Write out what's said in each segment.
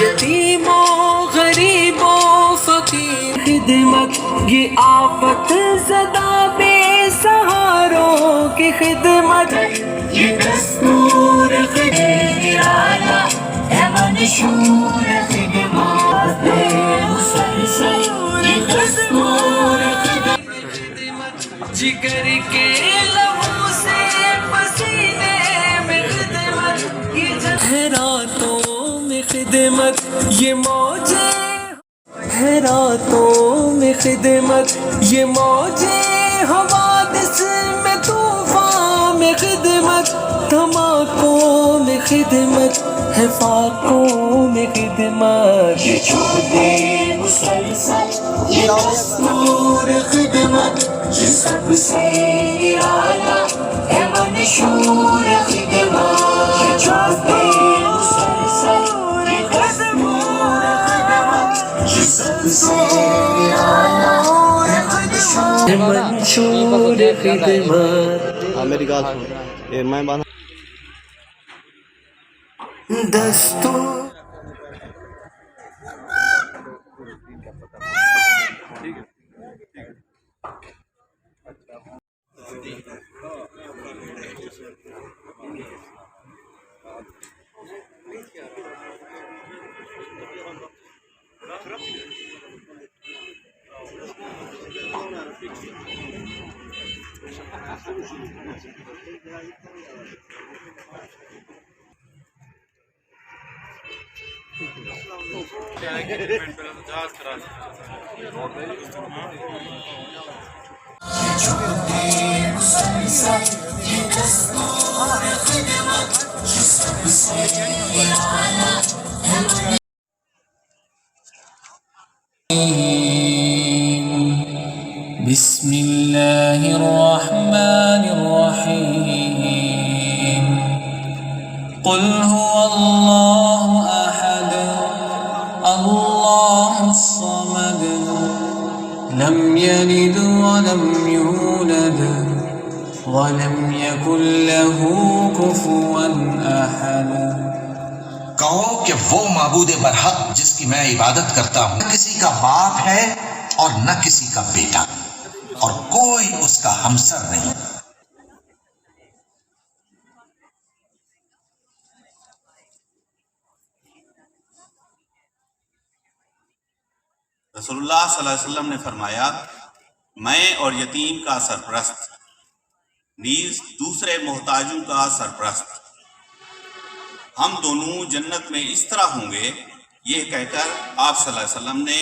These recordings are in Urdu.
یتیم و غریب و فقیر خدمت، یہ آفت زدہ بے سہاروں کی خدمت، یہ دستور نرالا ہے منشور خدمات مسلسل، یہ دستور خدمت، جگر کے لہو سے پسینے میں خدمت، یہ راتوں میں خدمت، یہ موجیں ہے راتوں میں خدمت، یہ موجیں حوادث میں طوفان میں خدمت، دھماکوں میں خدمت ہے فاقوں میں خدمت، یہ چھوٹے مسلسل یہ دستور خدمت، یہ سب سے اعلیٰ ہے منشور خدمت، یہ چھوٹے مسلسل یہ دستور خدمت، یہ سب سے اعلیٰ ہے منشور خدمت۔ میری گال سن میں باندھا دستور بسم اللہ الرحمن الرحیم قل هو اللہ احد اللہ الصمد لم یلد ولم یولد ولم یکن له کفوا احد۔ کہو کہ وہ معبود برحق جس کی میں عبادت کرتا ہوں نہ کسی کا باپ ہے اور نہ کسی کا بیٹا اور کوئی اس کا ہمسر نہیں۔ رسول اللہ صلی اللہ علیہ وسلم نے فرمایا، میں اور یتیم کا سرپرست، نیز دوسرے محتاجوں کا سرپرست، ہم دونوں جنت میں اس طرح ہوں گے۔ یہ کہہ کر آپ صلی اللہ علیہ وسلم نے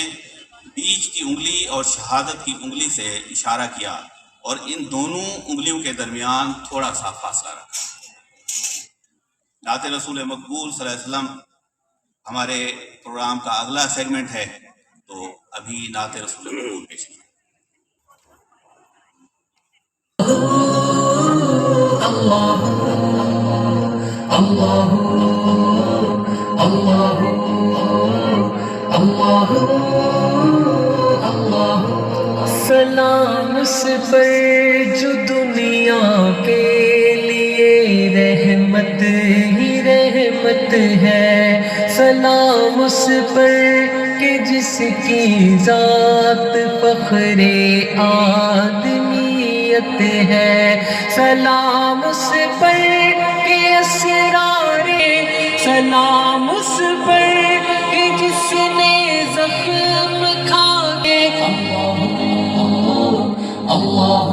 بیچ کی انگلی اور شہادت کی انگلی سے اشارہ کیا اور ان دونوں انگلیوں کے درمیان تھوڑا سا فاصلہ رکھا۔ نعت رسول مقبول صلی اللہ علیہ وسلم ہمارے پروگرام کا اگلا سیگمنٹ ہے، تو ابھی نعت رسول مقبول پیش کی۔ اللہ اللہ اللہ اللہ اللہ سلام اس پر جو دنیا کے لیے رحمت ہی رحمت ہے، سلام اس پر کہ جس کی ذات فخر آدمیت ہے، سلام اس پر کہ اسرار، سلام اس پر کہ جس نے زخم کھا کے اللہ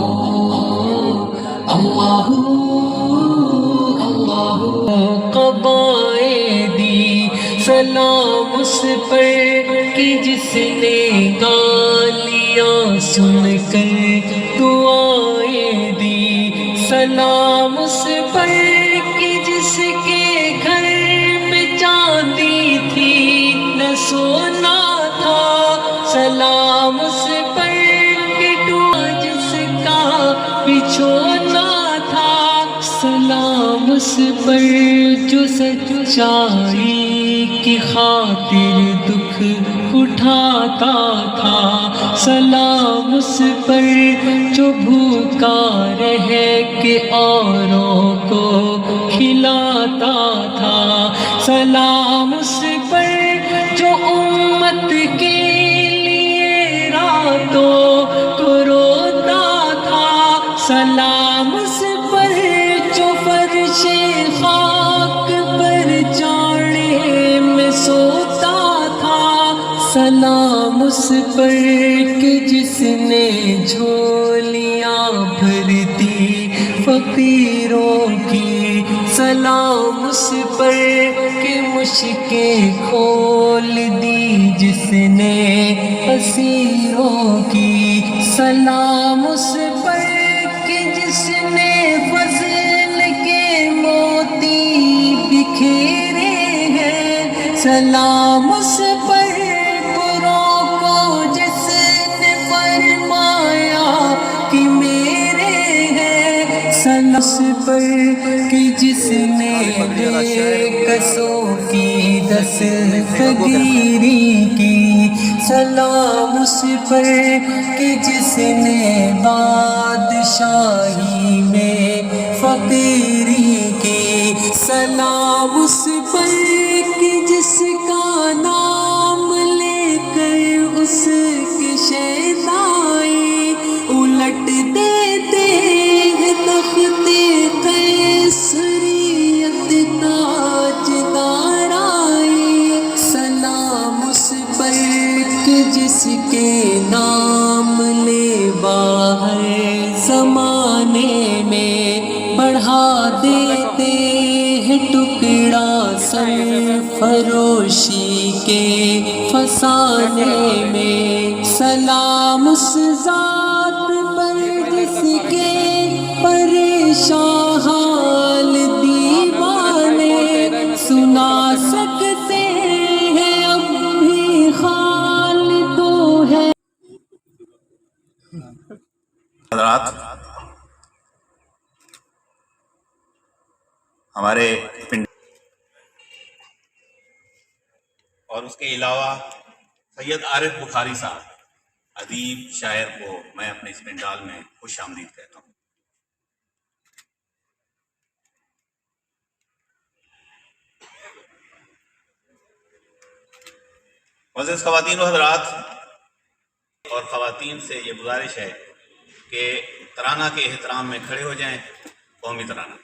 اللہ اللہ قبائدی، سلام اس پر کہ جس نے گالیاں سن کر دعائیں دی، سلام اس پر کہ جس کے گھر میں چاندی تھی نہ سونا تھا، سلام اس پر کہ ٹوٹا جس کا بچھونا تھا، سلام اس پر جو سچائی کی خاطر دکھ اٹھاتا تھا، سلام اس پر جو بھوکا رہ کے اوروں کو کھلاتا تھا، سلام اس پر جو امت کے لیے راتوں کو روتا تھا، سلام اس پر جو فرش خاک پر چاڑے میں سوتا تھا، سلام اس پر کہ جس نے جھولیاں بھرتی فقیروں کی، سلام اس پر کہ مشکیں کھول دی جس نے اسیروں کی، سلام اس پر کہ جس نے فضل کے موتی بکھیرے ہیں، سلام اس پر بروں کو جس نے فرمایا کہ میرے ہیں، سلام اس پر کہ جس نے بے کسوں کی دستگیری کی، سلام اس پر کہ جس نے بادشاہی میں فقیری کی، سلام اس پر کہ جس کا نام لے کر اس کے شیدائی الٹ دیتے ہیں تخت قیصریت تاجدار آئی، سلام اس پر کہ جس کے نام لے باہر زمانے میں بڑھا دیتے ہیں ٹکڑا سر فروشی کے فسانے میں، سلام اس ذات پر جس کے پریشان حال دیوانے سنا سکتے ہیں، اب بھی حال تو ہے۔ حضرات، ہمارے پنڈ اور اس کے علاوہ سید عارف بخاری صاحب ادیب شاعر کو میں اپنے اس پنڈال میں خوش آمدید کہتا ہوں۔ معزز خواتین و حضرات، اور خواتین سے یہ گزارش ہے کہ ترانہ کے احترام میں کھڑے ہو جائیں، قومی ترانہ۔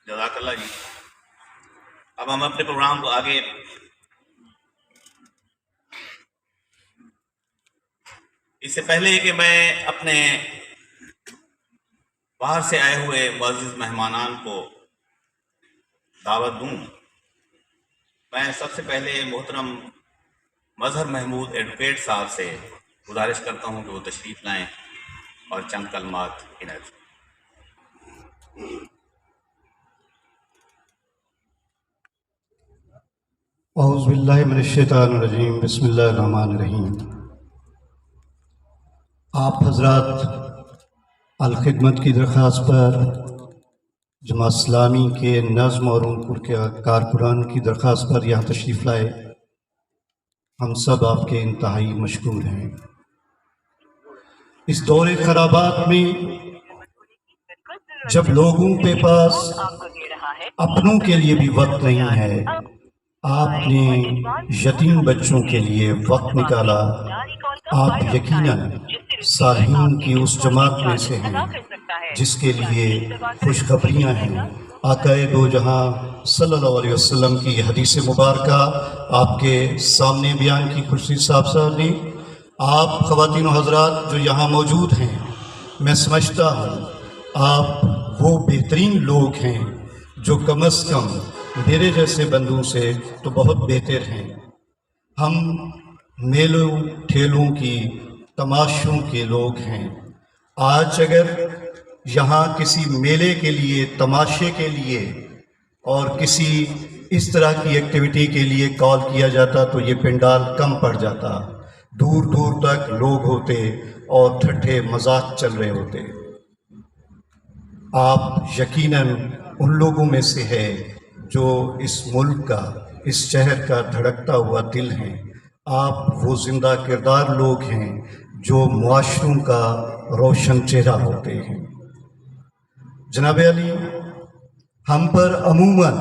جزاک اللہ جی۔ اب ہم اپنے پروگرام کو آگے اس سے پہلے کہ میں اپنے باہر سے آئے ہوئے معزز مہمانان کو دعوت دوں، میں سب سے پہلے محترم مظہر محمود ایڈوکیٹ صاحب سے گزارش کرتا ہوں کہ وہ تشریف لائیں اور چند کلمات عنایت کریں۔ اعوذ باللہ من الشیطان الرجیم، بسم اللہ الرحمن الرحیم۔ آپ حضرات الخدمت کی درخواست پر، جماعت اسلامی کے نظم اور انکر کے کارکنان کی درخواست پر یہاں تشریف لائے، ہم سب آپ کے انتہائی مشکور ہیں۔ اس دور خرابات میں جب لوگوں کے پاس اپنوں کے لیے بھی وقت نہیں ہے، آپ نے یتیم بچوں کے لیے وقت نکالا۔ آپ یقیناً صالحین کی اس جماعت میں سے ہیں جس کے لیے خوشخبریاں ہیں۔ آقا دو جہاں صلی اللہ علیہ وسلم کی حدیث مبارکہ آپ کے سامنے بیان کی خوشی صاحب نے۔ آپ خواتین و حضرات جو یہاں موجود ہیں، میں سمجھتا ہوں آپ وہ بہترین لوگ ہیں جو کم از کم میرے جیسے بندوں سے تو بہت بہتر ہیں۔ ہم میلوں ٹھیلوں کی تماشوں کے لوگ ہیں۔ آج اگر یہاں کسی میلے کے لیے، تماشے کے لیے اور کسی اس طرح کی ایکٹیویٹی کے لیے کال کیا جاتا تو یہ پنڈال کم پڑ جاتا، دور دور تک لوگ ہوتے اور ٹھٹھے مذاق چل رہے ہوتے۔ آپ یقیناً ان لوگوں میں سے ہے جو اس ملک کا، اس شہر کا دھڑکتا ہوا دل ہیں۔ آپ وہ زندہ کردار لوگ ہیں جو معاشروں کا روشن چہرہ ہوتے ہیں۔ جناب علی، ہم پر عموماً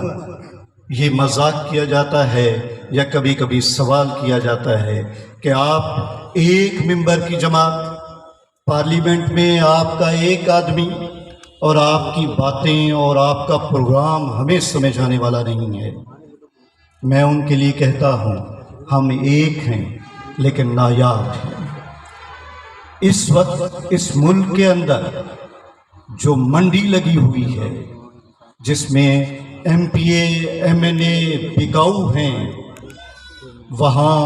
یہ مذاق کیا جاتا ہے یا کبھی کبھی سوال کیا جاتا ہے کہ آپ ایک ممبر کی جماعت، پارلیمنٹ میں آپ کا ایک آدمی، اور آپ کی باتیں اور آپ کا پروگرام ہمیں سمجھ آنے والا نہیں ہے۔ میں ان کے لیے کہتا ہوں ہم ایک ہیں لیکن نایاب ہیں۔ اس وقت اس ملک کے اندر جو منڈی لگی ہوئی ہے، جس میں ایم پی اے، ایم این اے بکاؤ ہیں، وہاں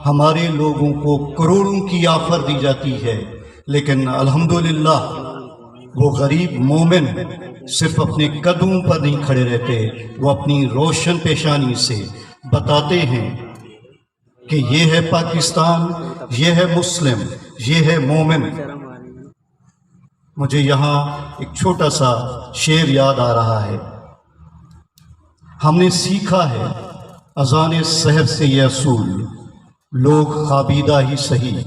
ہمارے لوگوں کو کروڑوں کی آفر دی جاتی ہے، لیکن الحمدللہ وہ غریب مومن صرف اپنے قدموں پر نہیں کھڑے رہتے، وہ اپنی روشن پیشانی سے بتاتے ہیں کہ یہ ہے پاکستان، یہ ہے مسلم، یہ ہے مومن۔ مجھے یہاں ایک چھوٹا سا شعر یاد آ رہا ہے۔ ہم نے سیکھا ہے اذان سحر سے یہ اصول، لوگ خوابیدہ ہی صحیح،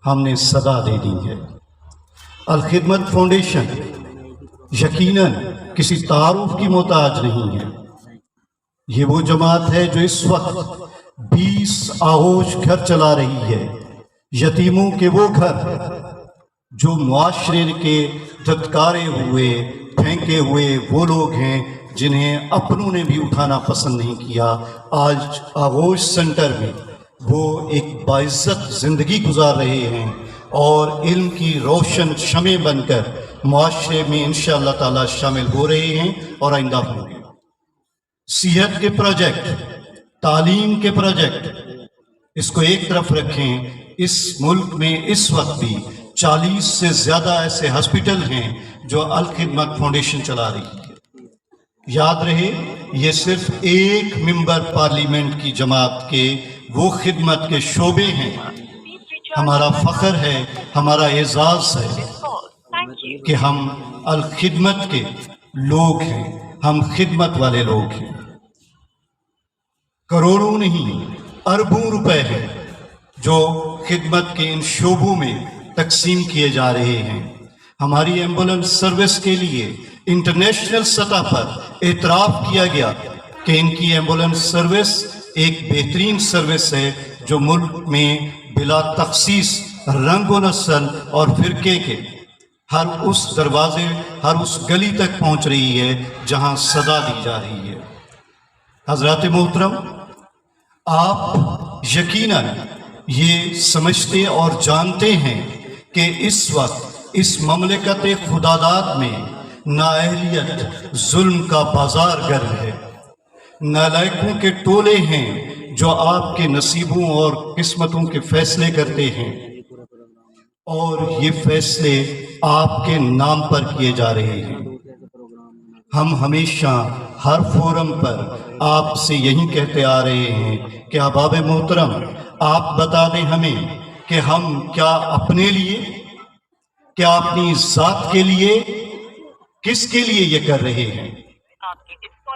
ہم نے صدا دے دی ہے۔ الخدمت فاؤنڈیشن یقیناً کسی تعارف کی محتاج نہیں ہے۔ یہ وہ جماعت ہے جو اس وقت 20 آغوش گھر چلا رہی ہے، یتیموں کے وہ گھر جو معاشرے کے دھتکارے ہوئے، پھینکے ہوئے وہ لوگ ہیں جنہیں اپنوں نے بھی اٹھانا پسند نہیں کیا۔ آج آغوش سینٹر میں وہ ایک باعزت زندگی گزار رہے ہیں اور علم کی روشن شمع بن کر معاشرے میں انشاءاللہ تعالی شامل ہو رہے ہیں اور آئندہ ہوں گے۔ صحت کے پروجیکٹ، تعلیم کے پروجیکٹ، اس کو ایک طرف رکھیں، اس ملک میں اس وقت بھی 40 سے زیادہ ایسے ہسپیٹل ہیں جو الخدمت فاؤنڈیشن چلا رہی ہے۔ یاد رہے یہ صرف ایک ممبر پارلیمنٹ کی جماعت کے وہ خدمت کے شعبے ہیں۔ ہمارا فخر ہے، ہمارا اعزاز ہے کہ ہم الخدمت کے لوگ ہیں، ہم خدمت والے لوگ ہیں۔ کروڑوں نہیں، اربوں روپے ہیں جو خدمت کے ان شعبوں میں تقسیم کیے جا رہے ہیں۔ ہماری ایمبولنس سروس کے لیے انٹرنیشنل سطح پر اعتراف کیا گیا کہ ان کی ایمبولنس سروس ایک بہترین سروس ہے جو ملک میں بلا تخصیص رنگ و نسل اور فرقے کے ہر اس دروازے، ہر اس گلی تک پہنچ رہی ہے جہاں صدا دی جا رہی ہے۔ حضرات محترم، آپ یقیناً یہ سمجھتے اور جانتے ہیں کہ اس وقت اس مملکت خداداد میں نااہلیت ظلم کا بازار گرم ہے۔ نالائقوں کے ٹولے ہیں جو آپ کے نصیبوں اور قسمتوں کے فیصلے کرتے ہیں، اور یہ فیصلے آپ کے نام پر کیے جا رہے ہیں۔ ہم ہمیشہ ہر فورم پر آپ سے یہی کہتے آ رہے ہیں کہ احباب محترم، آپ بتا دیں ہمیں کہ ہم کیا اپنے لیے، کیا اپنی ذات کے لیے، کس کے لیے یہ کر رہے ہیں؟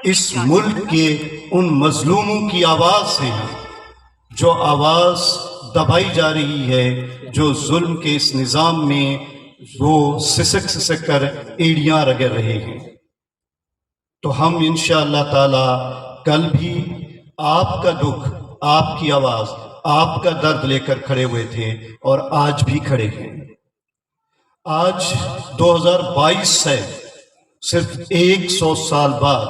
اس ملک کے ان مظلوموں کی آواز ہیں جو آواز دبائی جا رہی ہے، جو ظلم کے اس نظام میں وہ سسک سسک کر ایڑیاں رگڑ رہے ہیں۔ تو ہم انشاءاللہ تعالی کل بھی آپ کا دکھ، آپ کی آواز، آپ کا درد لے کر کھڑے ہوئے تھے اور آج بھی کھڑے ہیں۔ آج 2022 ہے، صرف 100 سال بعد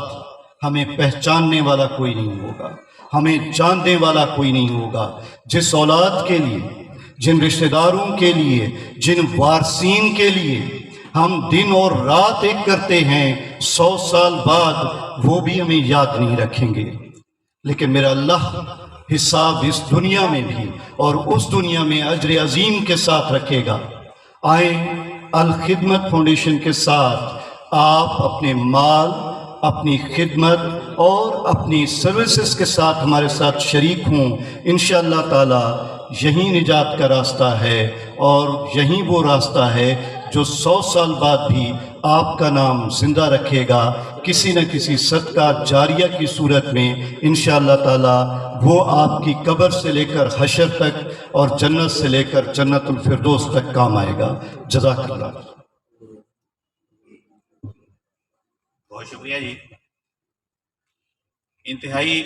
ہمیں پہچاننے والا کوئی نہیں ہوگا، ہمیں جاننے والا کوئی نہیں ہوگا۔ جس اولاد کے لیے، جن رشتہ داروں کے لیے، جن وارثین کے لیے ہم دن اور رات ایک کرتے ہیں، 100 سال بعد وہ بھی ہمیں یاد نہیں رکھیں گے۔ لیکن میرا اللہ حساب اس دنیا میں بھی اور اس دنیا میں اجر عظیم کے ساتھ رکھے گا۔ آئیں الخدمت فاؤنڈیشن کے ساتھ آپ اپنے مال، اپنی خدمت اور اپنی سروسز کے ساتھ ہمارے ساتھ شریک ہوں۔ انشاءاللہ تعالی یہی نجات کا راستہ ہے، اور یہی وہ راستہ ہے جو 100 سال بعد بھی آپ کا نام زندہ رکھے گا، کسی نہ کسی صدقہ جاریہ کی صورت میں۔ انشاءاللہ تعالی وہ آپ کی قبر سے لے کر حشر تک اور جنت سے لے کر جنت الفردوس تک کام آئے گا۔ جزاک اللہ۔ بہت شکریہ جی۔ انتہائی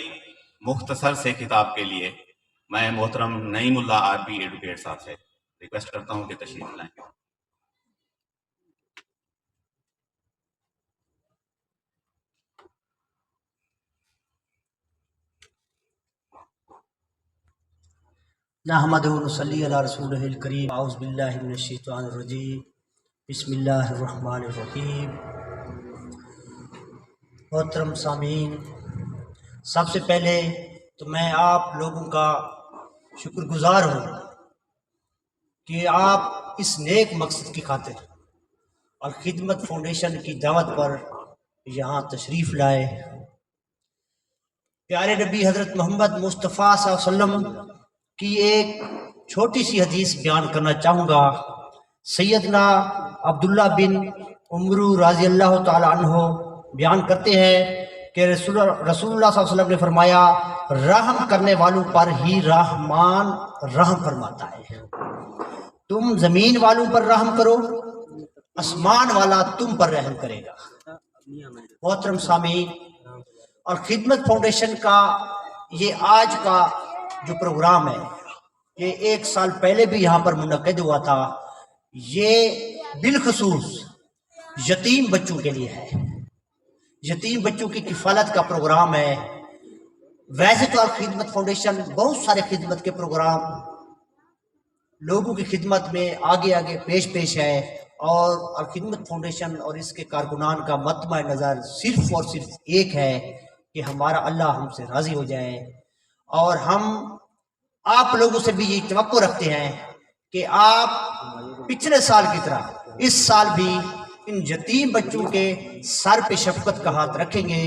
مختصر سے خطاب کے لیے میں محترم نعیم اللہ عربی ایڈوکیٹ صاحب سے ریکویسٹ کرتا ہوں کہ تشریف لائیں۔ نحمدہ و نصلی علی رسولہ الکریم۔ اعوذ باللہ من الشیطان الرجیم، بسم اللہ الرحمن الرحیم۔ محترم سامعین، سب سے پہلے تو میں آپ لوگوں کا شکر گزار ہوں کہ آپ اس نیک مقصد کی خاطر الخدمت فاؤنڈیشن کی دعوت پر یہاں تشریف لائے۔ پیارے نبی حضرت محمد مصطفیٰ صلی اللہ علیہ وسلم کی ایک چھوٹی سی حدیث بیان کرنا چاہوں گا۔ سیدنا عبداللہ بن عمرو رضی اللہ تعالی عنہ بیان کرتے ہیں کہ رسول اللہ صلی اللہ علیہ وسلم نے فرمایا، رحم کرنے والوں پر ہی رحمان رحم فرماتا ہے۔ تم زمین والوں پر رحم کرو، آسمان والا تم پر رحم کرے گا۔ محترم سامعین، اور خدمت فاؤنڈیشن کا یہ آج کا جو پروگرام ہے، یہ 1 سال پہلے بھی یہاں پر منعقد ہوا تھا۔ یہ بالخصوص یتیم بچوں کے لیے ہے، یتیم بچوں کی کفالت کا پروگرام ہے۔ ویسے تو خدمت فاؤنڈیشن بہت سارے خدمت کے پروگرام لوگوں کی خدمت میں آگے آگے پیش ہے، اور خدمت فاؤنڈیشن اور اس کے کارکنان کا مطمع نظر صرف اور صرف ایک ہے کہ ہمارا اللہ ہم سے راضی ہو جائے، اور ہم آپ لوگوں سے بھی یہ توقع رکھتے ہیں کہ آپ پچھلے سال کی طرح اس سال بھی ان یتیم بچوں کے سر پہ شفقت کا ہاتھ رکھیں گے۔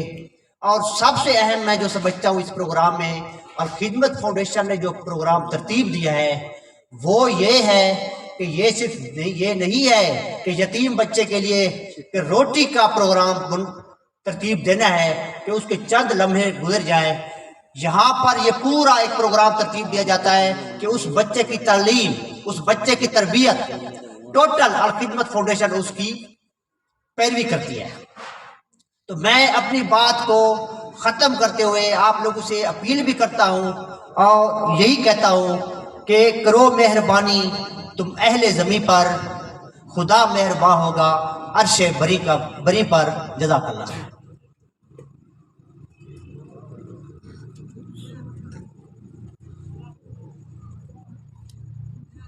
اور سب سے اہم میں جو سمجھتا ہوں اس پروگرام میں، اور خدمت فاؤنڈیشن نے جو پروگرام ترتیب دیا ہے وہ یہ ہے کہ یہ صرف یہ نہیں ہے کہ یتیم بچے کے لیے کہ روٹی کا پروگرام ترتیب دینا ہے کہ اس کے چند لمحے گزر جائیں۔ یہاں پر یہ پورا ایک پروگرام ترتیب دیا جاتا ہے کہ اس بچے کی تعلیم، اس بچے کی تربیت ٹوٹل الخدمت فاؤنڈیشن اس کی پیروی کرتی ہے۔ تو میں اپنی بات کو ختم کرتے ہوئے آپ لوگوں سے اپیل بھی کرتا ہوں اور یہی کہتا ہوں کہ کرو مہربانی تم اہل زمین پر، خدا مہربان ہوگا عرش بری پر۔ جزاک اللہ۔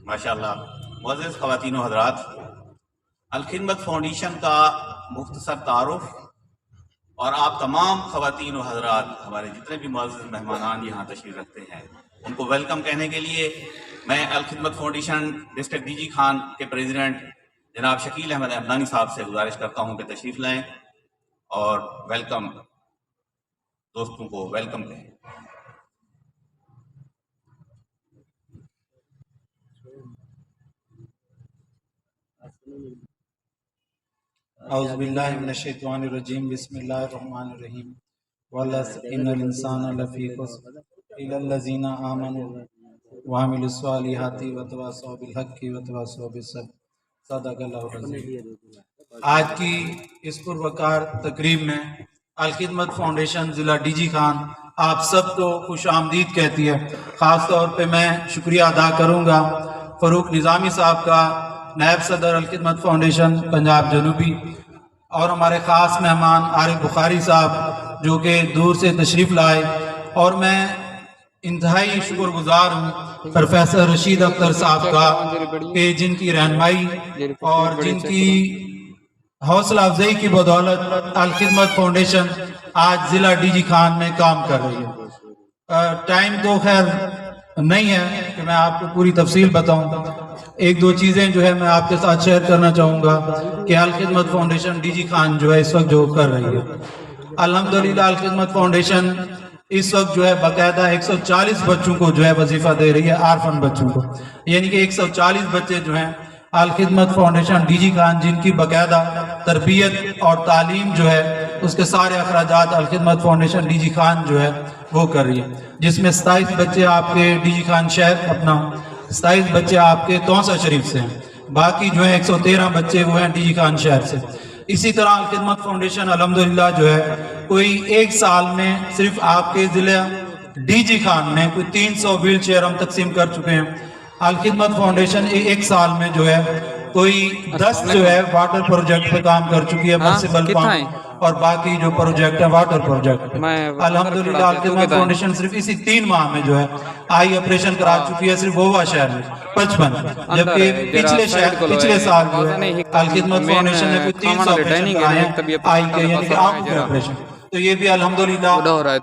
ماشاءاللہ۔ معزز خواتین و حضرات، الخدمت فاؤنڈیشن کا مختصر تعارف، اور آپ تمام خواتین و حضرات، ہمارے جتنے بھی معزز مہمانان یہاں تشریف رکھتے ہیں، ان کو ویلکم کہنے کے لیے میں Alkhidmat Foundation district D G Khan کے پریزیڈنٹ جناب شکیل احمد احمدانی صاحب سے گزارش کرتا ہوں کہ تشریف لائیں اور ویلکم دوستوں کو ویلکم کہیں۔ اعوذ باللہ من الشیطان الرجیم، بسم اللہ الرحمن الرحیم۔ وَالْعَصْرِ إِنَّ الْإِنسَانَ لَفِي خُسْرٍ إِلَّا الَّذِينَ آمَنُوا وَعَمِلُوا الصَّالِحَاتِ وَتَوَاصَوْا بِالْحَقِّ وَتَوَاصَوْا بِالصَّبْرِ۔ صدق اللہ العظیم۔ آج کی اس پروقار تقریب میں الخدمت فاؤنڈیشن ضلع ڈی جی خان آپ سب کو خوش آمدید کہتی ہے۔ خاص طور پہ میں شکریہ ادا کروں گا فاروق نظامی صاحب کا، نائب صدر الخدمت فاؤنڈیشن پنجاب جنوبی، اور ہمارے خاص مہمان عارف بخاری صاحب جو کہ دور سے تشریف لائے، اور میں انتہائی شکر گزار ہوں پروفیسر رشید اختر صاحب کا کہ جن کی رہنمائی اور جن کی حوصلہ افزائی کی بدولت الخدمت فاؤنڈیشن آج ضلع ڈی جی خان میں کام کر رہی ہے۔ ٹائم تو خیر نہیں ہے کہ میں آپ کو پوری تفصیل بتاؤں، ایک دو چیزیں جو ہے میں آپ کے ساتھ شیئر کرنا چاہوں گا کہ Alkhidmat Foundation D G Khan جو ہے اس وقت جو کر رہی ہے۔ الحمدللہ الخدمت فاؤنڈیشن اس وقت جو ہے باقاعدہ 140 بچوں کو جو ہے وظیفہ دے رہی ہے، آرفن بچوں کو، یعنی کہ 140 بچے جو ہیں Alkhidmat Foundation D G Khan جن کی باقاعدہ تربیت اور تعلیم جو ہے اس کے سارے اخراجات Alkhidmat Foundation D G Khan جو ہے وہ کر رہی ہے، جس میں 27 بچے آپ کے ڈی جی خان شہر اپنا، 27 بچے آپ کے توسہ شریف سے ہیں، باقی جو ہیں 113 بچے وہ ہیں ڈی جی خان شہر سے۔ اسی طرح الخدمت فاؤنڈیشن الحمدللہ جو ہے کوئی ایک سال میں صرف آپ کے ضلع ڈی جی خان میں کوئی 300 ویل چیئر ہم تقسیم کر چکے ہیں۔ الخدمت فاؤنڈیشن ایک سال میں جو ہے کوئی 10 جو ہے واٹر پروجیکٹ پہ کام کر چکی ہے، مرسیبل پمپ اور باقی جو پروجیکٹ ہے واٹر پروجیکٹ پہ۔ الحمدللہ الخدمت فاؤنڈیشن صرف اسی 3 ماہ میں جو ہے آئی آپریشن کرا چکی ہے صرف گوا شہر میں 55، جبکہ پچھلے سال جو ہے الخدمت فاؤنڈیشن نے کوئی 300 آپریشن کرائے ہیں آئی کے، یعنی کہ آنکھوں کے آپریشن۔ تو یہ بھی الحمدللہ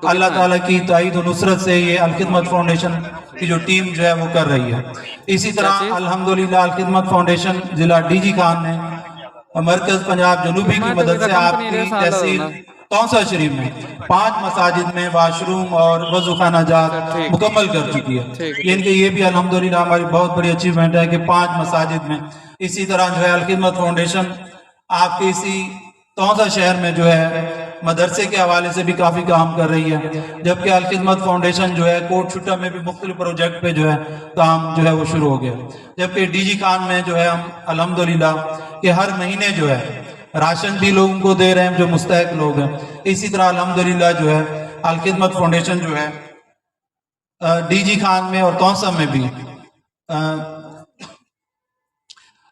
اللہ تعالیٰ کی تائید و نصرت سے یہ الخدمت فاؤنڈیشن کی جو ٹیم جو ہے وہ کر رہی ہے۔ اسی طرح الحمدللہ الخدمت فاؤنڈیشن ضلع ڈی جی خان نے مرکز پنجاب جنوبی کی مدد سے آپ کی تحصیل توسہ شریف میں 5 مساجد میں واش روم اور وضو خانہ جات مکمل کر چکی ہے، یعنی کہ یہ بھی الحمدللہ ہماری بہت بڑی اچیومنٹ ہے کہ 5 مساجد میں۔ اسی طرح جو ہے الخدمت فاؤنڈیشن آپ کے اسی توسہ شہر میں جو ہے مدرسے کے حوالے سے بھی کافی کام کر رہی ہے، جبکہ الخدمت فاؤنڈیشن جو ہے کوٹ چھٹا میں بھی مختلف پروجیکٹ پہ جو ہے کام جو ہے وہ شروع ہو گیا، جبکہ ڈی جی خان میں جو ہے ہم الحمدللہ کہ ہر مہینے جو ہے راشن بھی لوگوں کو دے رہے ہیں جو مستحق لوگ ہیں۔ اسی طرح الحمدللہ جو ہے الخدمت فاؤنڈیشن جو ہے ڈی جی خان میں اور توسہ میں بھی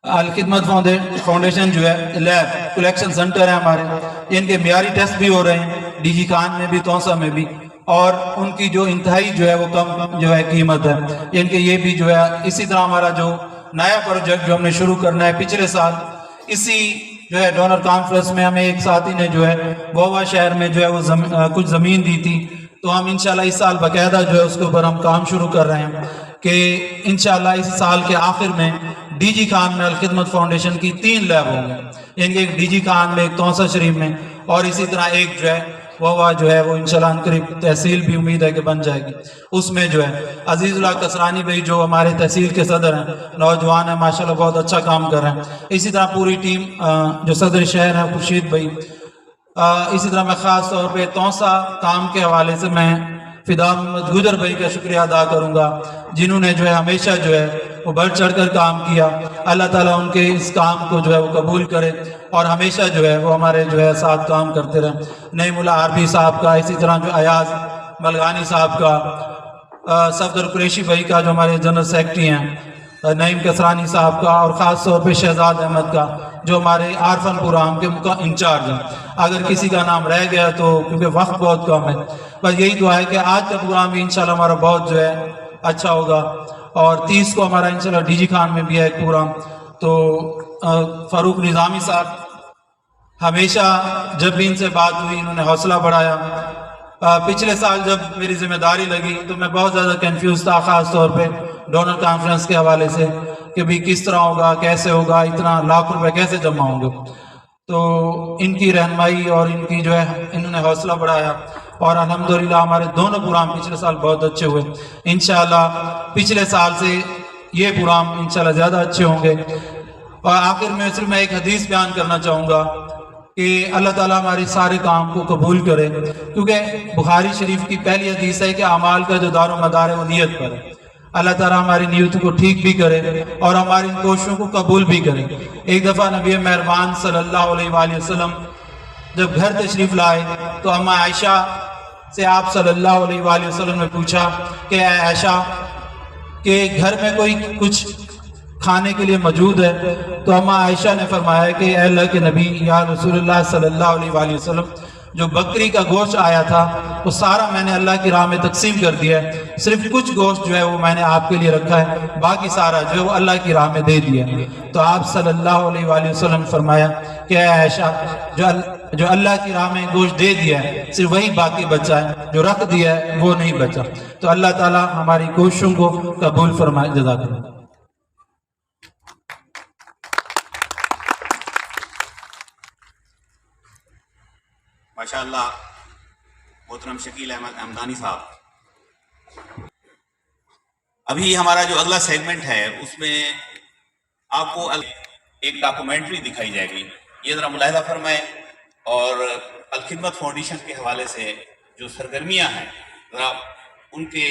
الخدمت فاؤنڈیشن جو ہے لیب کلیکشن سنٹر ہے ہمارے، ان کے معیاری ٹیسٹ بھی ہو رہے ہیں ڈی جی خان میں بھی توسہ میں بھی، اور ان کی جو انتہائی جو ہے وہ کم جو ہے قیمت ہے، ان کے یہ بھی جو ہے۔ اسی طرح ہمارا جو نیا پروجیکٹ جو ہم نے شروع کرنا ہے پچھلے سال اسی جو ہے ڈونر کانفرنس میں ہمیں ایک ساتھی نے جو ہے گوا شہر میں جو ہے وہ کچھ زمین دی تھی، تو ہم انشاءاللہ اس سال باقاعدہ جو ہے اس کے اوپر ہم کام شروع کر رہے ہیں کہ انشاءاللہ اس سال کے آخر میں ڈی جی خان میں الخدمت فاؤنڈیشن کی 3 لیب ہوں گے، یعنی کہ ایک ڈی جی خان میں، ایک توسہ شریف میں، اور اسی طرح ایک جو ہے وہ جو ہے وہ انشاءاللہ انقریب تحصیل بھی امید ہے کہ بن جائے گی، اس میں جو ہے عزیز اللہ کسرانی بھائی جو ہمارے تحصیل کے صدر ہیں، نوجوان ہیں ماشاءاللہ، بہت اچھا کام کر رہے ہیں۔ اسی طرح پوری ٹیم جو صدر شہر ہے خورشید بھائی، اسی طرح میں خاص طور پہ توسہ کام کے حوالے سے میں فدا محمد گجر بھائی کا شکریہ ادا کروں گا، جنہوں نے جو ہے ہمیشہ جو ہے وہ بڑھ چڑھ کر کام کیا۔ اللہ تعالیٰ ان کے اس کام کو جو ہے وہ قبول کرے اور ہمیشہ جو ہے وہ ہمارے جو ہے ساتھ کام کرتے رہیں۔ نعیم اللہ عربی صاحب کا، اسی طرح جو ایاز ملغانی صاحب کا، صفدر قریشی بھائی کا جو ہمارے جنرل سیکرٹری ہیں، نعیم کسرانی صاحب کا، اور خاص طور پہ شہزاد احمد کا جو ہمارے عارفن پروگرام کے انچارج ہیں۔ اگر کسی کا نام رہ گیا تو کیونکہ وقت بہت کم ہے، بس یہی دعا ہے کہ آج کا پروگرام بھی انشاءاللہ ہمارا بہت جو ہے اچھا ہوگا، اور 30 کو ہمارا انشاءاللہ ڈی جی خان میں بھی ہے ایک پروگرام۔ تو فاروق نظامی صاحب ہمیشہ جب بھی ان سے بات ہوئی انہوں نے حوصلہ بڑھایا۔ پچھلے سال جب میری ذمہ داری لگی تو میں بہت زیادہ کنفیوز تھا، خاص طور پہ ڈونر کانفرنس کے حوالے سے کہ بھی کس طرح ہوگا، کیسے ہوگا، اتنا لاکھ روپے کیسے جمع ہوں گے۔ تو ان کی رہنمائی اور ان کی جو ہے انہوں نے حوصلہ بڑھایا، اور الحمدللہ ہمارے دونوں پروگرام پچھلے سال بہت اچھے ہوئے۔ انشاءاللہ پچھلے سال سے یہ پروگرام انشاءاللہ زیادہ اچھے ہوں گے۔ اور آخر میں صرف میں ایک حدیث بیان کرنا چاہوں گا کہ اللہ تعالیٰ ہمارے سارے کام کو قبول کرے، کیونکہ بخاری شریف کی پہلی حدیث ہے کہ اعمال کا جو دار و مدار ہے وہ نیت پر ہے۔ اللہ تعالیٰ ہماری نیتوں کو ٹھیک بھی کرے اور ہماری ان کوششوں کو قبول بھی کرے۔ ایک دفعہ نبی مہربان صلی اللہ علیہ وآلہ وسلم جب گھر تشریف لائے تو اماں عائشہ سے آپ صلی اللہ علیہ وآلہ وسلم نے پوچھا کہ اے عائشہ کہ گھر میں کوئی کچھ کھانے کے لیے موجود ہے. تو اما عائشہ نے فرمایا کہ اے اللہ کے نبی یا رسول اللہ صلی اللہ علیہ وآلہ وسلم، جو بکری کا گوشت آیا تھا وہ سارا میں نے اللہ کی راہ میں تقسیم کر دیا ہے، صرف کچھ گوشت جو ہے وہ میں نے آپ کے لیے رکھا ہے، باقی سارا جو ہے وہ اللہ کی راہ میں دے دیا. تو آپ صلی اللہ علیہ وآلہ وسلم نے فرمایا کہ اے عائشہ، جو اللہ کی راہ میں گوشت دے دیا ہے صرف وہی باقی بچا ہے، جو رکھ دیا ہے وہ نہیں بچا. تو اللہ تعالیٰ ہماری کوششوں کو قبول فرمائے. جزاک اللہ. ماشاءاللہ محترم شکیل احمد حمدانی صاحب. ابھی ہمارا جو اگلا سیگمنٹ ہے اس میں آپ کو ایک ڈاکومنٹری دکھائی جائے گی، یہ ذرا ملاحظہ فرمائیں، اور الخدمت فاؤنڈیشن کے حوالے سے جو سرگرمیاں ہیں ذرا ان کے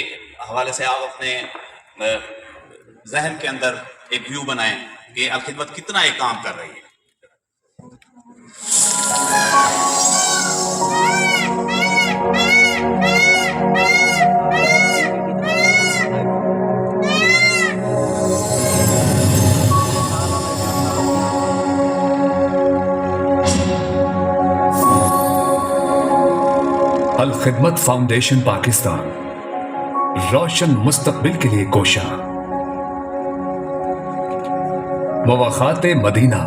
حوالے سے آپ اپنے ذہن کے اندر ایک ویو بنائیں کہ الخدمت کتنا یہ کام کر رہی ہے. الخدمت فاؤنڈیشن پاکستان، روشن مستقبل کے لیے کوشاں. مواخات مدینہ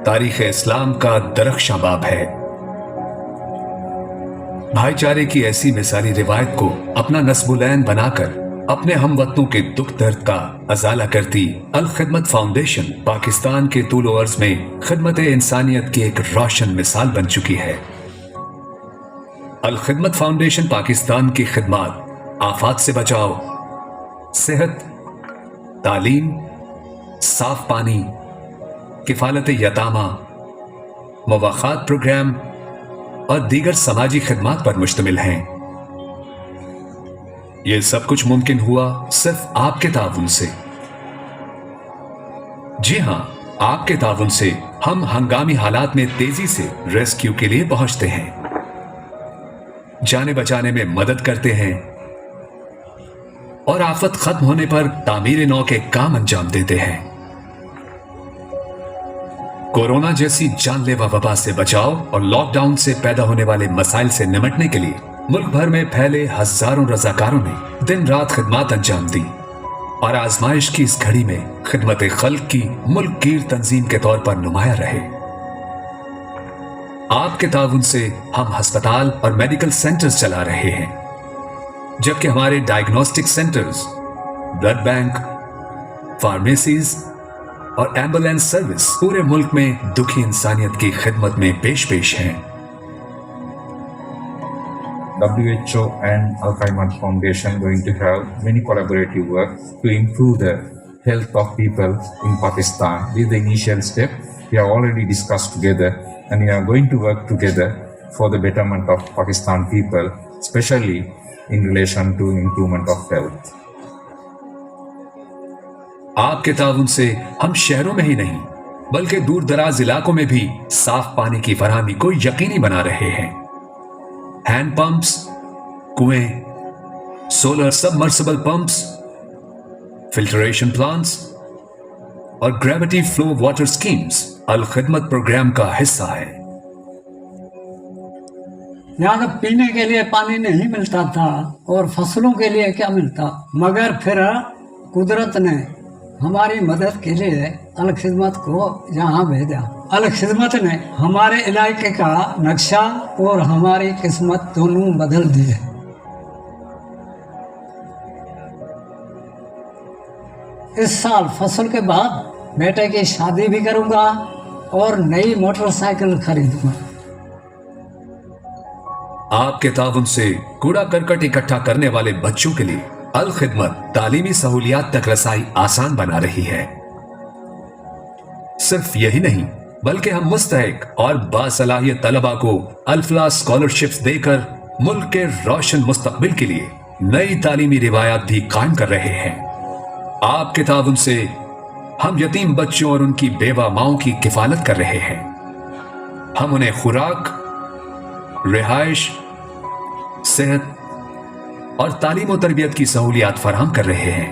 تاریخ اسلام کا درخشاں باب ہے. بھائی چارے کی ایسی مثالی روایت کو اپنا نصب العین بنا کر اپنے ہم وطنوں کے دکھ درد کا ازالہ کرتی الخدمت فاؤنڈیشن پاکستان کے طول و عرض میں خدمت انسانیت کی ایک روشن مثال بن چکی ہے. الخدمت فاؤنڈیشن پاکستان کی خدمات آفات سے بچاؤ، صحت، تعلیم، صاف پانی، کفالت یتامہ، مواخات پروگرام اور دیگر سماجی خدمات پر مشتمل ہیں. یہ سب کچھ ممکن ہوا صرف آپ کے تعاون سے. جی ہاں، آپ کے تعاون سے ہم ہنگامی حالات میں تیزی سے ریسکیو کے لیے پہنچتے ہیں، جانے بچانے میں مدد کرتے ہیں اور آفت ختم ہونے پر تعمیر نو کے کام انجام دیتے ہیں. کورونا جیسی جان لیوا وبا سے بچاؤ اور لاک ڈاؤن سے پیدا ہونے والے مسائل سے نمٹنے کے لیے ملک بھر میں پھیلے ہزاروں رضاکاروں نے دن رات خدمات انجام دی، اور آزمائش کی اس گھڑی میں خدمت خلق کی ملک گیر تنظیم کے طور پر نمایاں رہے. آپ کے تعاون سے ہم ہسپتال اور میڈیکل سینٹرز چلا رہے ہیں، جبکہ ہمارے diagnostic centres, blood bank, pharmacies اور ایمبولینس سروس پورے ملک میں دکھی انسانیت کی خدمت میں پیش ہیں. WHO and Al-Khidmat Foundation going to have many collaborative work to improve the health of people in Pakistan. This is the initial step. We have already discussed together, and we are going to work together for the betterment of Pakistan people, especially in relation to improvement of health. آپ کے تعاون سے ہم شہروں میں ہی نہیں بلکہ دور دراز علاقوں میں بھی صاف پانی کی فراہمی کو یقینی بنا رہے ہیں. ہینڈ پمپس، کنویں، solar submersible pumps, filtration plants اور gravity flow water schemes Alkhidmat program کا حصہ ہے. یہاں پینے کے لیے پانی نہیں ملتا تھا اور فصلوں کے لیے کیا ملتا، مگر پھر قدرت نے ہماری مدد کے لیے الخدمت کو یہاں بھیجا. الخدمت نے ہمارے علاقے کا نقشہ اور ہماری قسمت دونوں بدل دیے. اس سال فصل کے بعد بیٹے کی شادی بھی کروں گا اور نئی موٹر سائیکل خریدوں گا. آپ کے تعاون سے کوڑا کرکٹ اکٹھا کرنے والے بچوں کے لیے الخدمت تعلیمی سہولیات تک رسائی آسان بنا رہی ہے. صرف یہی نہیں بلکہ ہم مستحق اور باصلاحیت طلباء کو الفلاح اسکالرشپس دے کر ملک کے روشن مستقبل کے لیے نئی تعلیمی روایات بھی قائم کر رہے ہیں. آپ کے تعاون سے ہم یتیم بچوں اور ان کی بیوہ ماؤں کی کفالت کر رہے ہیں. ہم انہیں خوراک، رہائش، صحت اور تعلیم و تربیت کی سہولیات فراہم کر رہے ہیں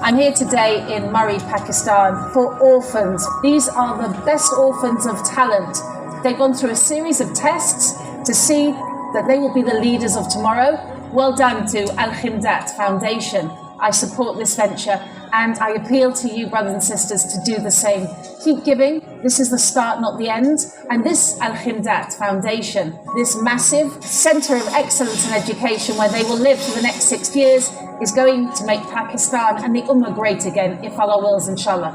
I'm here today in Murree, Pakistan for orphans. These are the best orphans of talent. They've gone through a series of tests to see that they will be the leaders of tomorrow. Well done to Al Khimdat Foundation. I support this venture and I appeal to you, brothers and sisters, to do the same. Keep giving. This is the start, not the end. And this Al Khimdat Foundation, this massive centre of excellence in education where they will live for the next 6 years, is going to make Pakistan and the Ummah great again, if Allah wills, inshallah.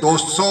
200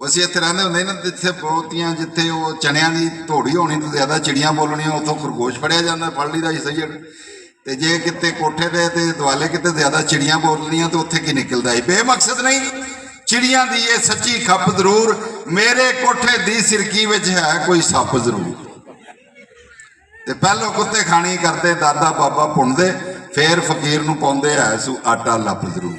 ਅਸੀਂ ਇੱਥੇ ਰਹਿੰਦੇ ਹੁੰਦੇ ਨਾ, ਜਿੱਥੇ ਬਹੁਤੀਆਂ ਜਿੱਥੇ ਉਹ ਚਣਿਆਂ ਦੀ ਧੋੜੀ ਹੋਣੀ ਤੋਂ ਜ਼ਿਆਦਾ ਚਿੜੀਆਂ ਬੋਲਣੀਆਂ, ਉੱਥੋਂ ਖਰਗੋਸ਼ ਫੜਿਆ ਜਾਂਦਾ, ਫੜ ਲਈਦਾ ਹੀ ਸਹੀ। ਤੇ ਜੇ ਕਿਤੇ ਕੋਠੇ ਤੇ ਦੁਆਲੇ ਕਿਤੇ ਜ਼ਿਆਦਾ ਚਿੜੀਆਂ ਬੋਲਣੀਆਂ ਤਾਂ ਉੱਥੇ ਕੀ ਨਿਕਲਦਾ ਹੈ? ਬੇਮਕਸਦ ਨਹੀਂ ਚਿੜੀਆਂ ਦੀ ਇਹ ਸੱਚੀ ਖੱਪ ਜ਼ਰੂਰ, ਮੇਰੇ ਕੋਠੇ ਦੀ ਸਿਰਕੀ ਵਿੱਚ ਹੈ ਕੋਈ ਸੱਪ ਜ਼ਰੂਰ। ਤੇ ਪਹਿਲੋਂ ਕੁੱਤੇ ਖਾਣੀ ਕਰਦੇ ਦਾਦਾ ਬਾਬਾ ਪੁੰਨਦੇ, ਫੇਰ ਫਕੀਰ ਨੂੰ ਪਾਉਂਦੇ ਹੈ ਸੂ ਆਟਾ ਲੱਪ ਜ਼ਰੂਰ।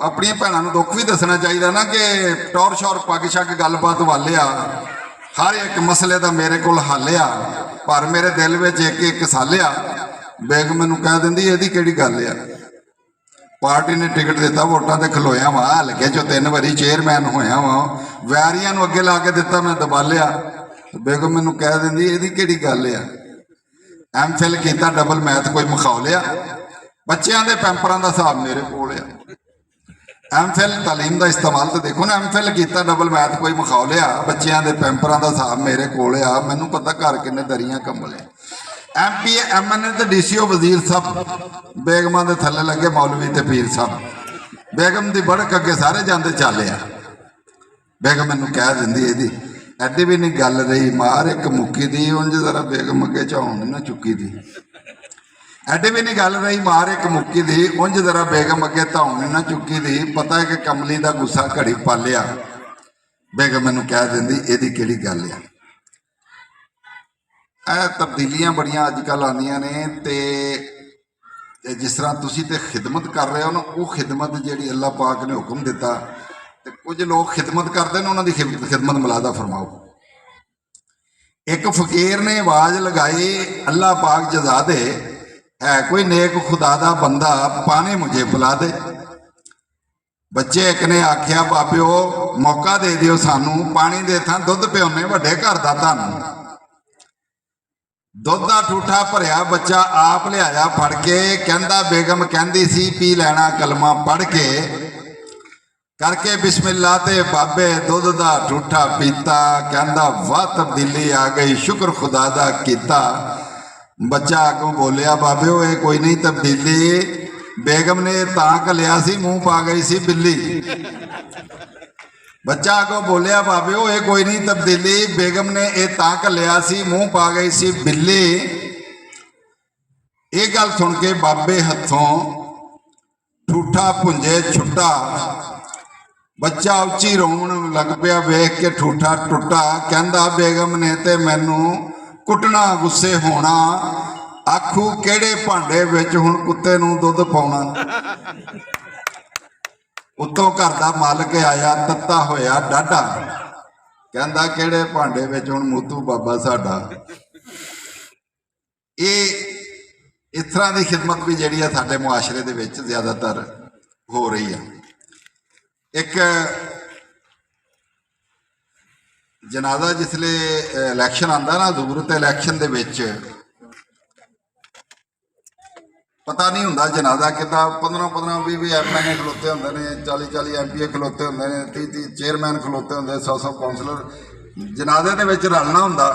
ਆਪਣੀਆਂ ਭੈਣਾਂ ਨੂੰ ਦੁੱਖ ਵੀ ਦੱਸਣਾ ਚਾਹੀਦਾ ਨਾ ਕਿ ਟੌਰ ਸ਼ੌਰ ਪੱਗ ਸ਼ੱਗ ਗੱਲਬਾਤ ਵਾਲਿਆ ਹਰ ਇੱਕ ਮਸਲੇ ਦਾ ਮੇਰੇ ਕੋਲ ਹੱਲ ਆ, ਪਰ ਮੇਰੇ ਦਿਲ ਵਿੱਚ ਇੱਕ ਇੱਕ ਸਾਲਿਆ। ਬੇਗਮ ਮੈਨੂੰ ਕਹਿ ਦਿੰਦੀ ਇਹਦੀ ਕਿਹੜੀ ਗੱਲ ਆ, ਪਾਰਟੀ ਨੇ ਟਿਕਟ ਦਿੱਤਾ, ਵੋਟਾਂ ਤੇ ਖਲੋਇਆ ਵਾ, ਲੱਗੇ ਚੋਂ 3 ਵਾਰੀ ਚੇਅਰਮੈਨ ਹੋਇਆ ਵਾ, ਵੈਰੀਆਂ ਨੂੰ ਅੱਗੇ ਲਾ ਕੇ ਦਿੱਤਾ, ਮੈਂ ਦਬਾ ਲਿਆ। ਬੇਗਮ ਮੈਨੂੰ ਕਹਿ ਦਿੰਦੀ ਇਹਦੀ ਕਿਹੜੀ ਗੱਲ ਆ, ਐਮਫਿਲ ਕੀਤਾ, ਡਬਲ ਮੈਥ ਕੋਈ ਮਖੌਲਿਆ। ਬੱਚਿਆਂ ਦੇ ਪੈਂਪਰਾਂ ਦਾ ਹਿਸਾਬ ਮੇਰੇ ਕੋਲ ਆ। ਐਮਫਿਲ ਤਾਲੀਮ ਦਾ ਇਸਤੇਮਾਲ ਤਾਂ ਦੇਖੋ ਨਾ, ਐਮਫਿਲ ਕੀਤਾ, ਡਬਲ ਮੈਥ ਕੋਈ ਮਖੌਲਿਆ, ਬੱਚਿਆਂ ਦੇ ਪੈਂਪਰਾਂ ਦਾ ਹਿਸਾਬ ਮੇਰੇ ਕੋਲ ਆ। ਮੈਨੂੰ ਪਤਾ ਘਰ ਕਿੰਨੇ ਦਰੀਆਂ ਕੰਬਲੇ। MP MN ਤੇ DCO ਵਜ਼ੀਰ ਸਾਹਿਬ ਬੇਗਮਾਂ ਦੇ ਥੱਲੇ ਲੱਗੇ ਮੌਲਵੀ ਤੇ ਪੀਰ ਸਾਹਿਬ। ਬੇਗਮ ਦੀ ਬੜਕ ਅੱਗੇ ਸਾਰੇ ਜਾਂਦੇ ਚਾਲਿਆ। ਬੇਗਮ ਮੈਨੂੰ ਕਹਿ ਦਿੰਦੀ ਇਹਦੀ ਐਡੀ ਵੀ ਨਹੀਂ ਗੱਲ ਰਹੀ, ਮਾਰ ਇੱਕ ਮੁੱਕੀ ਦੀ, ਉਂਝ ਜ਼ਰਾ ਬੇਗਮ ਅੱਗੇ ਝਾਉਣ ਨਾ ਚੁੱਕੀ ਦੀ। ਐਡੀ ਵੀ ਨਹੀਂ ਗੱਲ ਰਹੀ, ਮਾਰ ਇੱਕ ਮੁੱਕੀ ਦੀ, ਉਂਝ ਜ਼ਰਾ ਬੇਗਮ ਅੱਗੇ ਧੌਣ ਨਾ ਚੁੱਕੀ ਦੀ। ਪਤਾ ਹੈ ਕਿ ਕਮਲੀ ਦਾ ਗੁੱਸਾ ਘੜੀ ਪਾਲਿਆ। ਬੇਗਮ ਮੈਨੂੰ ਕਹਿ ਦਿੰਦੀ ਇਹਦੀ ਕਿਹੜੀ ਗੱਲ ਆ। ਇਹ ਤਬਦੀਲੀਆਂ ਬੜੀਆਂ ਅੱਜ ਕੱਲ੍ਹ ਆਉਂਦੀਆਂ ਨੇ, ਤੇ ਜਿਸ ਤਰ੍ਹਾਂ ਤੁਸੀਂ ਤੇ ਖਿਦਮਤ ਕਰ ਰਹੇ ਹੋ ਨਾ, ਉਹ ਖਿਦਮਤ ਜਿਹੜੀ ਅੱਲਾਹ ਪਾਕ ਨੇ ਹੁਕਮ ਦਿੱਤਾ, ਤੇ ਕੁਝ ਲੋਕ ਖਿਦਮਤ ਕਰਦੇ ਨੇ, ਉਹਨਾਂ ਦੀ ਖਿਦਮਤ ਮੁਲਾਜ਼ਾ ਫਰਮਾਓ। ਇੱਕ ਫਕੀਰ ਨੇ ਆਵਾਜ਼ ਲਗਾਈ, ਅੱਲਾਹ ਪਾਕ ਜਜ਼ਾ ਦੇ, ਹੈ ਕੋਈ ਨੇਕ ਖੁਦਾ ਦਾ ਬੰਦਾ, ਪਾਣੀ ਮੁਝੇ ਪਿਲਾ ਦੇ। ਬੱਚੇ ਇੱਕ ਨੇ ਆਖਿਆ ਬਾਬਿਓ ਮੌਕਾ ਦੇ ਦਿਓ ਸਾਨੂੰ, ਪਾਣੀ ਦੇ ਥਾਂ ਦੁੱਧ ਪਿਉਨੇ ਵੱਡੇ ਘਰ ਦਾ ਤੁਹਾਨੂੰ। ਦੁੱਧ ਦਾ ਠੂਠਾ ਭਰਿਆ ਬੱਚਾ ਆਪ ਲਿਆਇਆ ਫੜ ਕੇ, ਕਹਿੰਦਾ ਬੇਗਮ ਕਹਿੰਦੀ ਸੀ ਪੀ ਲੈਣਾ ਕਲਮਾ ਪੜ ਕੇ। ਕਰਕੇ ਬਿਸਮਿਲ੍ਲਾ ਤੇ ਬਾਬੇ ਦੁੱਧ ਦਾ ਠੂਠਾ ਪੀਤਾ, ਕਹਿੰਦਾ ਵਾਹ ਤਬਦੀਲੀ ਆ ਗਈ, ਸ਼ੁਕਰ ਖੁਦਾ ਦਾ ਕੀਤਾ। ਬੱਚਾ ਅੱਗੋਂ ਬੋਲਿਆ ਬਾਬਿਓ ਇਹ ਕੋਈ ਨਹੀਂ ਤਬਦੀਲੀ, ਬੇਗਮ ਨੇ ਤਾਂ ਘੱਲਿਆ ਸੀ ਮੂੰਹ ਪਾ ਗਈ ਸੀ ਬਿੱਲੀ। ਬੱਚਾ ਅੱਗੋਂ ਬੋਲਿਆ ਬਾਬਿਓ ਇਹ ਕੋਈ ਨਹੀਂ ਤਬਦੀਲੀ, ਬੇਗਮ ਨੇ ਇਹ ਤਾਂ ਘੱਲਿਆ ਸੀ ਮੂੰਹ ਪਾ ਗਈ ਸੀ ਬਿੱਲੀ। ਇਹ ਗੱਲ ਸੁਣ ਕੇ ਬਾਬੇ ਹੱਥੋਂ ਠੂਠਾ ਭੁੰਜੇ ਛੁੱਟਾ। ਬੱਚਾ ਉੱਚੀ ਰੋਣ ਲੱਗ ਪਿਆ ਵੇਖ ਕੇ ਠੂਠਾ ਟੁੱਟਾ। ਕਹਿੰਦਾ ਬੇਗਮ ਨੇ ਤੇ ਮੈਨੂੰ ਕੁੱਟਣਾ ਗੁੱਸੇ ਹੋਣਾ, ਆਖੂ ਕਿਹੜੇ ਭਾਂਡੇ ਵਿੱਚ ਹੁਣ ਕੁੱਤੇ ਨੂੰ ਦੁੱਧ ਪਾਉਣਾ। ਉੱਤੋਂ ਘਰ ਦਾ ਮਾਲਕ ਆਇਆ ਤੱਤਾ ਹੋਇਆ ਡਾਢਾ, ਕਹਿੰਦਾ ਕਿਹੜੇ ਭਾਂਡੇ ਵਿੱਚ ਹੁਣ ਮੂਤੂ ਬਾਬਾ ਸਾਡਾ। ਇਹ ਇਸ ਤਰ੍ਹਾਂ ਦੀ ਖਿਦਮਤ ਵੀ ਜਿਹੜੀ ਆ ਸਾਡੇ ਮੁਆਸ਼ਰੇ ਦੇ ਵਿੱਚ ਜ਼ਿਆਦਾਤਰ ਹੋ ਰਹੀ ਆ। ਇੱਕ ਜਨਾਜ਼ਾ ਜਿਸਲੇ ਇਲੈਕਸ਼ਨ ਆਉਂਦਾ ਨਾ, ਜ਼ਰੂਰਤ ਇਲੈਕਸ਼ਨ ਦੇ ਵਿੱਚ ਪਤਾ ਨਹੀਂ ਹੁੰਦਾ ਜਨਾਜ਼ਾ ਕਿੱਦਾਂ, 15 20 MNA ਖਲੋਤੇ ਹੁੰਦੇ ਨੇ, 40 MPA ਖਲੋਤੇ ਹੁੰਦੇ ਨੇ, 30 ਚੇਅਰਮੈਨ ਖਲੋਤੇ ਹੁੰਦੇ, 100 ਕਾਉਂਸਲਰ। ਜਨਾਜ਼ੇ ਦੇ ਵਿੱਚ ਰਲਣਾ ਹੁੰਦਾ।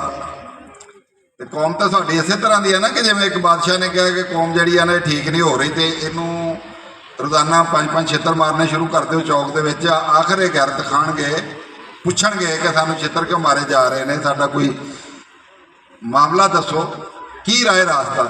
ਤੇ ਕੌਮ ਤਾਂ ਸਾਡੀ ਇਸੇ ਤਰ੍ਹਾਂ ਦੀ ਹੈ ਨਾ, ਕਿ ਜਿਵੇਂ ਇੱਕ ਬਾਦਸ਼ਾਹ ਨੇ ਕਿਹਾ ਕਿ ਕੌਮ ਜਿਹੜੀ ਆ ਨਾ ਇਹ ਠੀਕ ਨਹੀਂ ਹੋ ਰਹੀ, ਤੇ ਇਹਨੂੰ ਰੋਜ਼ਾਨਾ 5 ਛਿੱਤਰ ਮਾਰਨੇ ਸ਼ੁਰੂ ਕਰ ਦਿਓ ਚੌਕ ਦੇ ਵਿੱਚ। ਆਖਰ ਇਹ ਗੈਰਤ ਖਾਣਗੇ, ਪੁੱਛਣਗੇ ਕਿ ਸਾਨੂੰ ਛਿੱਤਰ ਕਿਉਂ ਮਾਰੇ ਜਾ ਰਹੇ ਨੇ, ਸਾਡਾ ਕੋਈ ਮਾਮਲਾ ਦੱਸੋ, ਕੀ ਰਾਏ ਰਾਸਤਾ।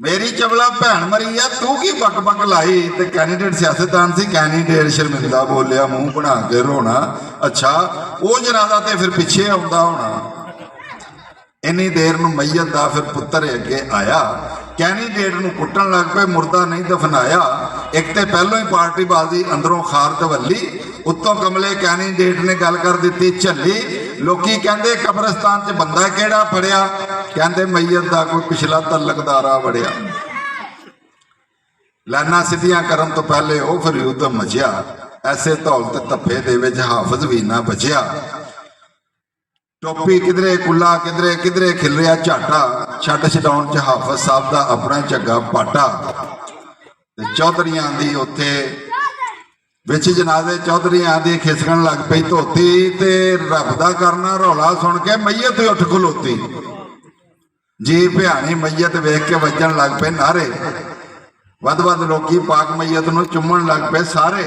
ਮੇਰੀ ਚਵਲਾ ਭੈਣ ਮਰੀ ਆ, ਤੂੰ ਕੀ ਬੱਕ ਬੱਕ ਲਾਈ। ਤੇ ਕੈਂਡੀਡੇਟ ਸਿਆਸਤਦਾਨ ਸੀ, ਕੈਂਡੀਡੇਟ ਸ਼ਰਮਿੰਦਾ ਬੋਲਿਆ, ਮੂੰਹ ਬਣਾ ਕੇ ਰੋਣਾ। ਅੱਛਾ, ਉਹ ਜਨਾਜ਼ਾ ਤੇ ਫਿਰ ਪਿੱਛੇ ਆਉਂਦਾ ਹੋਣਾ। ਇੰਨੀ ਦੇਰ ਨੂੰ ਮਈਅਤ ਦਾ ਫਿਰ ਪੁੱਤਰ ਅੱਗੇ ਆਇਆ, ਕੈਂਡੀਡੇਟ ਨੂੰ ਕੁੱਟਣ ਲੱਗ ਪਏ, ਮੁਰਦਾ ਨਹੀਂ ਦਫਨਾਇਆ। ਇੱਕ ਤੇ ਪਹਿਲੋਂ ਹੀ ਪਾਰਟੀ ਬਾਜ਼ੀ, ਅੰਦਰੋਂ ਖਾਰ ਦਵੱਲੀ, ਉੱਤੋਂ ਕਮਲੇ ਕੈਂਡੀਡੇਟ ਨੇ ਗੱਲ ਕਰ ਦਿੱਤੀ ਝੱਲੀ। ਲੋਕੀ ਕਹਿੰਦੇ ਕਬਰਸਤਾਨ 'ਚ ਬੰਦਾ ਕਿਹੜਾ ਫੜਿਆ, ਕਹਿੰਦੇ ਮਈਅਤ ਦਾ ਕੋਈ ਪਿਛਲਾ ਤਲਕਦਾਰਾ ਵੜਿਆ। ਲਾਈਨਾਂ ਸਿੱਧੀਆਂ ਕਰਨ ਤੋਂ ਪਹਿਲੇ ਉਹ ਫਿਰ ਯੁੱਧ ਮਚਿਆ, ਐਸੇ ਧੌਲ ਤੇ ਧੱਫੇ ਦੇ ਵਿੱਚ ਹਾਫਜ਼ ਵੀ ਨਾ ਬਚਿਆ। ਟੋਪੀ ਕਿਧਰੇ ਕੁੱਲਾ, ਕਿਧਰੇ ਕਿਧਰੇ ਖਿਲ ਰਿਹਾ ਝਾਟਾ, ਛੱਡ ਛਡਾਉਣ 'ਚ ਹਾਫਜ਼ ਸਾਹਿਬ ਦਾ ਆਪਣਾ ਝੱਗਾ ਪਾਟਾ। ਤੇ ਚੌਧਰੀਆਂ ਦੀ ਉੱਥੇ ਵਿੱਚ ਜਨਾਜ਼ੇ ਚੌਧਰੀਆਂ ਦੀ ਖਿਸਕਣ ਲੱਗ ਪਈ ਧੋਤੀ। ਤੇ ਰੱਬ ਦਾ ਕਰਨਾ ਰੌਲਾ ਸੁਣ ਕੇ ਮਈਅਤ ਉੱਠ ਖਲੋਤੀ। ਜੀ ਭਿਆਣੀ ਮਈਅਤ ਵੇਖ ਕੇ ਵੱਜਣ ਲੱਗ ਪਏ ਨਾਰੇ। ਵੱਧ ਵੱਧ ਲੋਕੀ ਪਾਕ ਮਈਅਤ ਨੂੰ ਚੁੰਮਣ ਲੱਗ ਪਏ ਸਾਰੇ।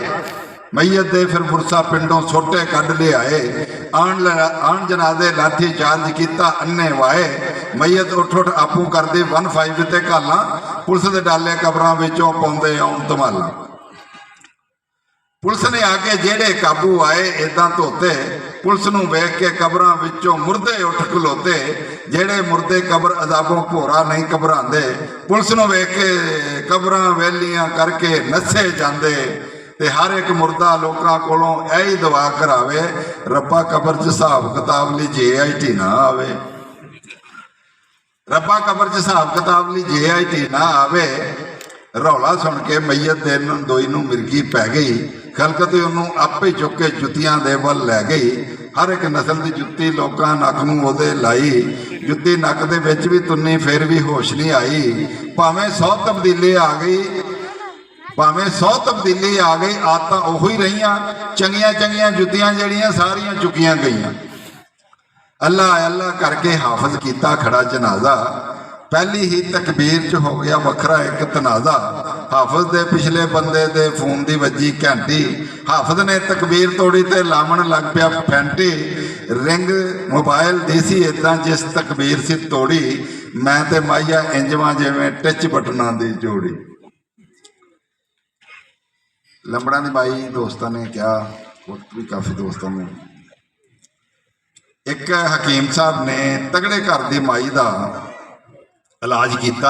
ਮਈਅਤ ਦੇ ਫਿਰ ਬੁਰਸਾ ਪਿੰਡੋਂ ਛੋਟੇ ਕੱਢ ਲਿਆਏ, ਆਣ ਜਨਾਜ਼ੇ ਲਾਠੀ ਚਾਰਜ ਕੀਤਾ ਅੰਨੇ ਵਾਏ। ਮਈਅਤ ਉੱਠ ਉੱਠ ਆਪੂ ਕਰਦੇ 15 ਤੇ ਘਾਲਾਂ, ਪੁਲਿਸ ਦੇ ਡਾਲੇ ਕਬਰਾਂ ਵਿੱਚੋਂ ਪਾਉਂਦੇ ਆਉਣ ਧਮਾਲਾਂ। ਪੁਲਿਸ ਨੇ ਆ ਕੇ ਜਿਹੜੇ ਕਾਬੂ ਆਏ ਇਦਾਂ ਧੋਤੇ, ਪੁਲਿਸ ਨੂੰ ਵੇਖ ਕੇ ਕਬਰਾਂ ਵਿੱਚੋਂ ਮੁਰਦੇ ਉੱਠ ਖਲੋਤੇ। ਜਿਹੜੇ ਮੁਰਦੇ ਕਬਰ ਅਜ਼ਾਬੋਂ ਭੋਰਾ ਨਹੀਂ ਘਬਰਾਉਂਦੇ, ਪੁਲਿਸ ਨੂੰ ਵੇਖ ਕੇ ਕਬਰਾਂ ਵੈਲੀਆਂ ਕਰਕੇ ਨੱਸੇ ਜਾਂਦੇ। ਤੇ ਹਰ ਇੱਕ ਮੁਰਦਾ ਲੋਕਾਂ ਕੋਲੋਂ ਇਹੀ ਦੁਆ ਕਰਾਵੇ, ਰੱਬਾ ਕਬਰ 'ਚ ਹਿਸਾਬ ਕਿਤਾਬ ਲਈ JIT ਨਾ ਆਵੇ। ਰੱਬਾ ਕਬਰ 'ਚ ਹਿਸਾਬ ਕਿਤਾਬ ਲਈ JIT ਨਾ ਆਵੇ। ਰੌਲਾ ਸੁਣ ਕੇ ਮਈਅਤ ਦੇ ਦੋਈ ਨੂੰ ਮਿਰਗੀ ਪੈ ਗਈ। ਖਲਕਤ ਉਹਨੂੰ ਆਪੇ ਚੁੱਕ ਕੇ ਜੁੱਤੀਆਂ ਦੇ ਵੱਲ ਲੈ ਗਈ। ਹਰ ਇੱਕ ਨਸਲ ਦੀ ਜੁੱਤੀ ਲੋਕਾਂ ਨੱਕ ਨੂੰ ਉਹਦੇ ਲਾਈ। ਜੁੱਤੀ ਨੱਕ ਦੇ ਵਿੱਚ ਵੀ ਤੁੰਨੀ, ਫਿਰ ਵੀ ਹੋਸ਼ ਨਹੀਂ ਆਈ। ਭਾਵੇਂ 100 ਤਬਦੀਲੀ ਆ ਗਈ, ਭਾਵੇਂ 100 ਤਬਦੀਲੀ ਆ ਗਈ, ਆਦਤਾਂ ਉਹੋ ਹੀ ਰਹੀਆਂ। ਚੰਗੀਆਂ ਚੰਗੀਆਂ ਜੁੱਤੀਆਂ ਜਿਹੜੀਆਂ ਸਾਰੀਆਂ ਚੁੱਕੀਆਂ ਗਈਆਂ। ਅੱਲਾ ਅੱਲਾ ਕਰਕੇ ਹਾਫਜ਼ ਕੀਤਾ ਖੜਾ ਜਨਾਜ਼ਾ। ਪਹਿਲੀ ਹੀ ਤਕਬੀਰ 'ਚ ਹੋ ਗਿਆ ਵੱਖਰਾ ਇੱਕ ਤਨਾਜ਼ਾ। ਹਾਫਜ਼ ਦੇ ਪਿਛਲੇ ਬੰਦੇ ਦੇ ਫੋਨ ਦੀ ਵੱਜੀ ਘੰਟੀ। ਹਾਫਜ਼ ਨੇ ਤਕਬੀਰ ਤੋੜੀ ਤੇ ਲਾਵਣ ਲੱਗ ਪਿਆ ਫੈਂਟੀ। ਰਿੰਗ ਮੋਬਾਈਲ ਦੀ ਸੀ ਇਦਾਂ ਜਿਸ ਤਕਬੀਰ ਸੀ ਤੋੜੀ। ਮੈਂ ਤੇ ਮਾਈਆ ਇੰਜਵਾਂ ਜਿਵੇਂ ਟਿੱਚ ਬਟਨਾਂ ਦੀ ਜੋੜੀ। ਲੰਬੜਾਂ ਦੀ ਬਾਈ ਦੋਸਤਾਂ ਨੇ ਕਿਹਾ, ਹੋਰ ਵੀ ਕਾਫੀ ਦੋਸਤਾਂ ਨੇ। ਇੱਕ ਹਕੀਮ ਸਾਹਿਬ ਨੇ ਤਗੜੇ ਘਰ ਦੀ ਮਾਈ ਦਾ ਇਲਾਜ ਕੀਤਾ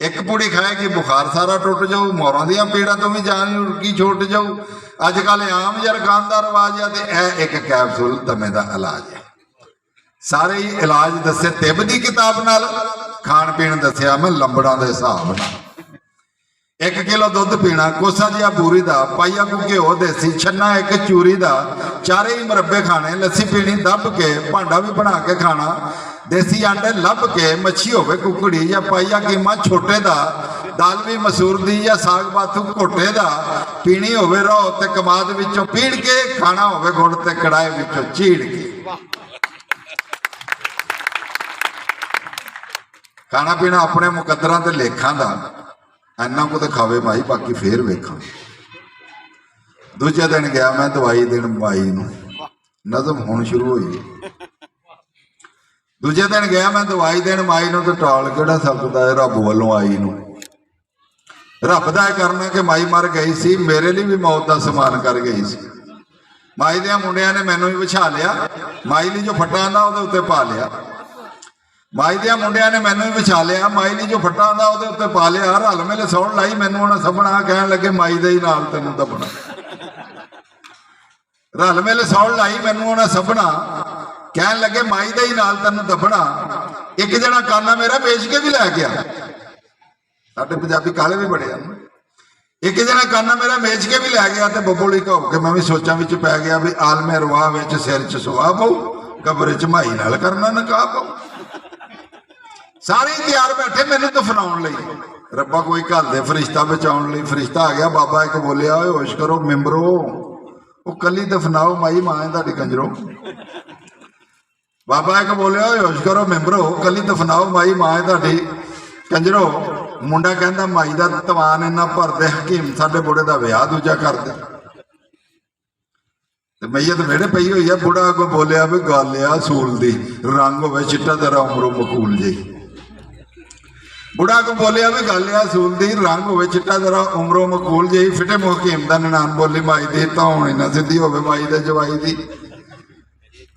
ਇੱਕ ਪੂੜੀ ਖਾਏਗੀ ਬੁਖਾਰ ਸਾਰਾ ਟੁੱਟ ਜਾਊ, ਮੌਰਾਂ ਦੀਆਂ ਪੀੜਾਂ ਤੋਂ ਵੀ ਜਾਨ ਕੀ ਛੁੱਟ ਜਾਊ। ਅੱਜ ਕੱਲ੍ਹ ਆਮ ਜਰਖਾਨ ਦਾ ਰਿਵਾਜ ਆ, ਤੇ ਇਹ ਇੱਕ ਕੈਪਸੂਲ ਦਮੇ ਦਾ ਇਲਾਜ ਹੈ। ਸਾਰੇ ਹੀ ਇਲਾਜ ਦੱਸੇ ਤਿੱਬ ਦੀ ਕਿਤਾਬ ਨਾਲ, ਖਾਣ ਪੀਣ ਦੱਸਿਆ ਮੈਂ ਲੰਬੜਾਂ ਦੇ ਹਿਸਾਬ ਨਾਲ। 1 ਕਿਲੋ ਦੁੱਧ ਪੀਣਾ, ਕੋਸਾ ਜਿਹਾ ਬੂਰੀ ਦਾ, ਪਾਈਆ ਕੁ ਘਿਓ ਦੇਸੀ, ਛੰਨਾ 1 ਚੂਰੀ ਦਾ, 4 ਹੀ ਮੁਰੱਬੇ ਖਾਣੇ, ਲੱਸੀ ਪੀਣੀ ਦੱਬ ਕੇ, ਭਾਂਡਾ ਵੀ ਬਣਾ ਕੇ ਖਾਣਾ, ਦੇਸੀ ਆਂਡੇ ਲੱਭ ਕੇ, ਮੱਛੀ ਹੋਵੇ ਕੁਕੜੀ ਜਾਂ ਪਾਈਆ ਕੀਮਾ ਛੋਟੇ ਦਾ, ਦਾਲ ਵੀ ਮਸੂਰ ਦੀ ਜਾਂ ਸਾਗ ਬਾਥੂ ਘੋਟੇ ਦਾ, ਪੀਣੀ ਹੋਵੇ ਰੋ ਤੇ ਕਮਾਦ ਵਿੱਚੋਂ ਪੀੜ ਕੇ, ਖਾਣਾ ਹੋਵੇ ਗੁੜ ਤੇ ਕੜਾਏ ਵਿੱਚੋਂ ਚੀੜ ਕੇ। ਖਾਣਾ ਪੀਣਾ ਆਪਣੇ ਮੁਕੱਦਰਾਂ ਤੇ ਲੇਖਾਂ ਦਾ, ਇੰਨਾ ਕੁ ਤੇ ਖਾਵੇ ਮਾਈ, ਬਾਕੀ ਫੇਰ ਵੇਖਾਂ। ਦੂਜੇ ਦਿਨ ਗਿਆ ਮੈਂ ਦਵਾਈ ਦੇਣ ਮਾਈ ਨੂੰ, ਨਜ਼ਮ ਹੁਣ ਸ਼ੁਰੂ ਹੋਈ। ਦੂਜੇ ਦਿਨ ਗਿਆ ਮੈਂ ਦਵਾਈ ਦੇਣ ਮਾਈ ਨੂੰ, ਤੇ ਟਾਲ ਕਿਹੜਾ ਸਕਦਾ ਹੈ ਰੱਬ ਵੱਲੋਂ ਆਈ ਨੂੰ। ਰੱਬ ਦਾ ਇਹ ਕਰਨਾ ਕਿ ਮਾਈ ਮਰ ਗਈ ਸੀ, ਮੇਰੇ ਲਈ ਵੀ ਮੌਤ ਦਾ ਸਮਾਨ ਕਰ ਗਈ ਸੀ। ਮਾਈ ਦੇ ਮੁੰਡਿਆਂ ਨੇ ਮੈਨੂੰ ਵੀ ਵਿਛਾ ਲਿਆ, ਮਾਈ ਲਈ ਜੋ ਫੱਟਾ ਆਂਦਾ ਉਹਦੇ ਉੱਤੇ ਪਾ ਲਿਆ। ਮਾਈ ਦੇ ਮੁੰਡਿਆਂ ਨੇ ਮੈਨੂੰ ਵੀ ਵਿਛਾ ਲਿਆ, ਮਾਈ ਲਈ ਜੋ ਫੱਟਾ ਆਂਦਾ ਉਹਦੇ ਉੱਤੇ ਪਾ ਲਿਆ। ਰਲ ਮੇਲੇ ਸੌਣ ਲਾਈ ਮੈਨੂੰ ਉਹਨਾਂ ਸਭਨਾ, ਕਹਿਣ ਲੱਗੇ ਮਾਈ ਦੇ ਹੀ ਨਾਲ ਤੈਨੂੰ ਦੱਬਣਾ। ਰਲ ਮੇਲੇ ਸੌਣ ਲਾਈ ਮੈਨੂੰ ਉਹਨਾਂ ਸਭਨਾ, ਕਹਿਣ ਲੱਗੇ ਮਾਈ ਦੇ ਹੀ ਨਾਲ ਤੈਨੂੰ ਦੱਬਣਾ। ਇੱਕ ਜਣਾ ਕਾਨਾ ਮੇਰਾ ਵੇਚ ਕੇ ਵੀ ਲੈ ਗਿਆ, ਸਾਡੇ ਪੰਜਾਬੀ ਕਾਲੇ ਵੀ ਬੜੇ ਹਨ। ਇੱਕ ਜਣਾ ਕਾਨਾ ਮੇਰਾ ਵੇਚ ਕੇ ਵੀ ਲੈ ਗਿਆ, ਤੇ ਬੱਬੋਲੀ ਘੋਕ ਕੇ ਮੈਂ ਵੀ ਸੋਚਾਂ ਵਿੱਚ ਪੈ ਗਿਆ ਵੀ ਆਲਮੇ ਰਵਾਹ ਵਿੱਚ ਸਿਰ 'ਚ ਸੁਆਹ ਪਊ, ਕਬਰ 'ਚ ਮਾਈ ਨਾਲ ਕਰਨਾ ਨਕਾਹ ਪਊ। ਸਾਰੇ ਤਿਆਰ ਬੈਠੇ ਮੈਨੂੰ ਦਫਨਾਉਣ ਲਈ, ਰੱਬਾ ਕੋਈ ਘਰ ਦੇ ਫਰਿਸ਼ਤਾ ਬਚਾਉਣ ਲਈ। ਫਰਿਸ਼ਤਾ ਆ ਗਿਆ, ਬਾਬਾ ਇੱਕ ਬੋਲਿਆ, ਓਏ ਹੋਸ਼ ਕਰੋ ਮੈਂਬਰੋ, ਉਹ ਕੱਲੀ ਦਫਨਾਓ ਮਾਈ ਮਾਂ ਹੈ ਤੁਹਾਡੀ ਕੰਜਰੋ। ਬਾਬਾ ਇੱਕ ਬੋਲਿਆ, ਓਏ ਹੋਸ਼ ਕਰੋ ਮੈਂਬਰੋ, ਕੱਲੀ ਦਫਨਾਓ ਮਾਈ ਮਾਂ ਹੈ ਤੁਹਾਡੀ ਕੰਜਰੋ। ਮੁੰਡਾ ਕਹਿੰਦਾ ਮਾਈ ਦਾ ਤਵਾਨ ਇੰਨਾ ਭਰਦੇ ਹਕੀਮ ਸਾਡੇ ਬੁੜੇ ਦਾ ਵਿਆਹ ਦੂਜਾ ਕਰਦੇ। ਤੇ ਮਈਅਤ ਵਿਹੜੇ ਪਈ ਹੋਈ ਆ, ਬੁੜਾ ਅੱਗੋਂ ਬੋਲਿਆ ਵੀ ਗੱਲ ਆ ਸੂਲ ਦੀ, ਰੰਗ ਹੋਵੇ ਚਿੱਟਾ ਤੇਰਾ ਉਮਰੋਂ ਮਕੂਲ ਜੀ। ਬੁੜਾ ਅੱਗੋਂ ਬੋਲਿਆ ਵੀ ਗੱਲ ਆ ਸੂਲ ਦੀ, ਰੰਗ ਹੋਵੇ ਚਿੱਟਾ ਤੇਰਾ ਉਮਰੋਂ ਮਕੂਲ ਜੀ। ਫਿੱਟੇ ਮੂੰਹ ਹਕੀਮ ਦਾ ਨਨਾਣ ਬੋਲੀ ਮਾਈ ਦੀ, ਤਾਂ ਹੁਣ ਨਾ ਸਿੱਧੀ ਹੋਵੇ ਮਾਈ ਦੇ ਜਵਾਈ ਦੀ।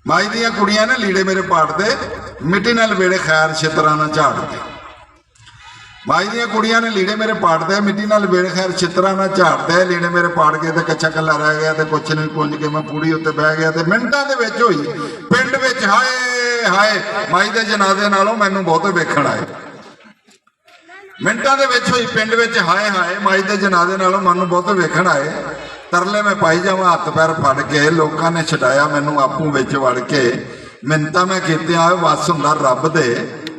ਮਾਈ ਦੀਆਂ ਕੁੜੀਆਂ ਨੇ ਲੀੜੇ ਮੇਰੇ ਪਾੜਦੇ, ਮਿੱਟੀ ਨਾਲ ਵੇੜੇ ਖੈਰ ਛਿੱਤਰਾਂ ਨਾਲ ਝਾੜਦੇ। ਮਾਈ ਦੀਆਂ ਕੁੜੀਆਂ ਨੇ ਲੀੜੇ ਮੇਰੇ ਪਾੜਦੇ, ਮਿੱਟੀ ਨਾਲ ਵੇੜੇ ਖੈਰ ਛਿੱਤਰਾਂ ਨਾਲ ਝਾੜਦੇ। ਲੀੜੇ ਮੇਰੇ ਪਾੜ ਕੇ ਤੇ ਕੱਚਾ ਕੱਲਾ ਰਹਿ ਗਿਆ, ਤੇ ਕੁਛ ਨਹੀਂ ਪੁੰਜ ਕੇ ਮੈਂ ਪੂੜੀ ਉੱਤੇ ਬਹਿ ਗਿਆ। ਤੇ ਮਿੰਟਾਂ ਦੇ ਵਿੱਚ ਹੋਈ ਪਿੰਡ ਵਿੱਚ ਹਾਏ ਹਾਏ, ਮਾਈ ਦੇ ਜਨਾਜ਼ੇ ਨਾਲੋਂ ਮੈਨੂੰ ਬਹੁਤੇ ਵੇਖਣ ਆਏ। ਮਿੰਟਾਂ ਦੇ ਵਿੱਚ ਹੋਈ ਪਿੰਡ ਵਿੱਚ ਹਾਏ ਹਾਏ, ਮਾਈ ਦੇ ਜਨਾਜ਼ੇ ਨਾਲੋਂ ਮੈਨੂੰ ਬਹੁਤੇ ਵੇਖਣ ਆਏ। ਤਰਲੇ ਮੈਂ ਪਾਈ ਜਾਵਾਂ ਹੱਥ ਪੈਰ ਫੜ ਕੇ, ਲੋਕਾਂ ਨੇ ਛਡਾਇਆ ਮੈਨੂੰ ਆਪੂ ਵਿੱਚ ਵੜ ਕੇ। ਮਿੰਨਤਾਂ ਮੈਂ ਕੀਤੀਆਂ ਵਸ ਹੁੰਦਾ ਰੱਬ ਦੇ,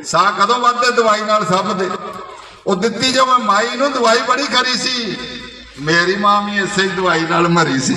ਸਾਹ ਕਦੋਂ ਵੱਧਦੇ ਦਵਾਈ ਨਾਲ ਸਭ ਦੇ। ਉਹ ਦਿੱਤੀ ਜੋ ਮੈਂ ਮਾਈ ਨੂੰ ਦਵਾਈ ਬੜੀ ਖਰੀ ਸੀ, ਮੇਰੀ ਮਾਂ ਵੀ ਇਸੇ ਹੀ ਦਵਾਈ ਨਾਲ ਮਰੀ ਸੀ।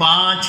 5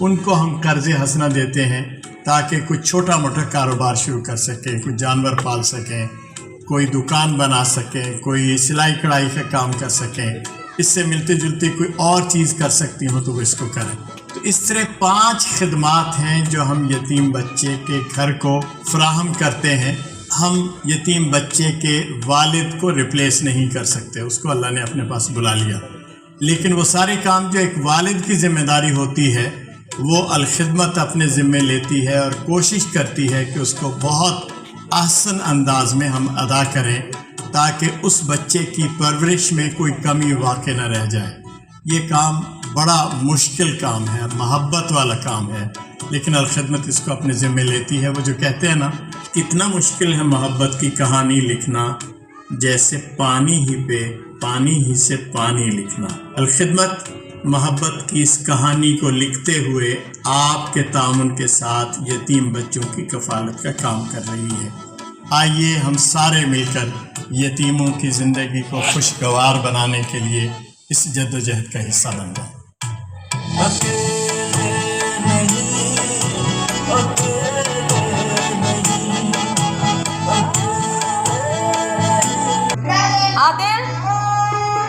ان کو ہم قرض حسنہ دیتے ہیں تاکہ کچھ چھوٹا موٹا کاروبار شروع کر سکیں، کچھ جانور پال سکیں، کوئی دکان بنا سکیں، کوئی سلائی کڑھائی کا کام کر سکیں، اس سے ملتے جلتے کوئی اور چیز کر سکتی ہوں تو وہ اس کو کریں۔ تو اس طرح 5 خدمات ہیں جو ہم یتیم بچے کے گھر کو فراہم کرتے ہیں۔ ہم یتیم بچے کے والد کو ریپلیس نہیں کر سکتے، اس کو اللہ نے اپنے پاس بلا لیا، لیکن وہ سارے کام جو ایک والد کی ذمہ داری ہوتی ہے وہ الخدمت اپنے ذمے لیتی ہے اور کوشش کرتی ہے کہ اس کو بہت احسن انداز میں ہم ادا کریں تاکہ اس بچے کی پرورش میں کوئی کمی واقع نہ رہ جائے۔ یہ کام بڑا مشکل کام ہے، محبت والا کام ہے، لیکن الخدمت اس کو اپنے ذمے لیتی ہے۔ وہ جو کہتے ہیں نا، اتنا مشکل ہے محبت کی کہانی لکھنا جیسے پانی ہی سے پانی لکھنا۔ الخدمت محبت کی اس کہانی کو لکھتے ہوئے آپ کے تعاون کے ساتھ یتیم بچوں کی کفالت کا کام کر رہی ہے۔ آئیے ہم سارے مل کر یتیموں کی زندگی کو خوشگوار بنانے کے لیے اس جد و جہد کا حصہ بن جائیں۔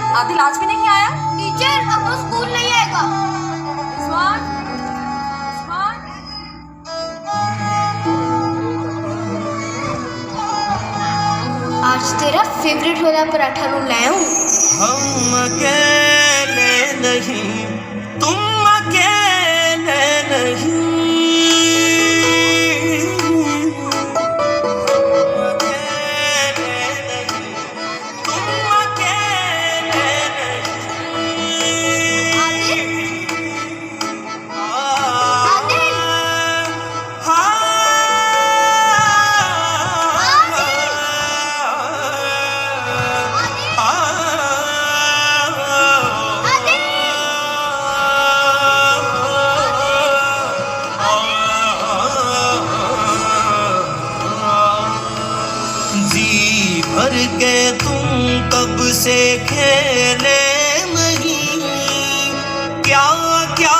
عادل آج بھی نہیں آیا؟ ٹیچر اب وہ اسکول نہیں آئے گا۔ آج تیرا فیوریٹ والا پراٹھا رول لایا ہوں۔ ہم اکیلے نہیں، تم اکیلے نہیں، کہ تم کب سے کھیلے نہیں، کیا کیا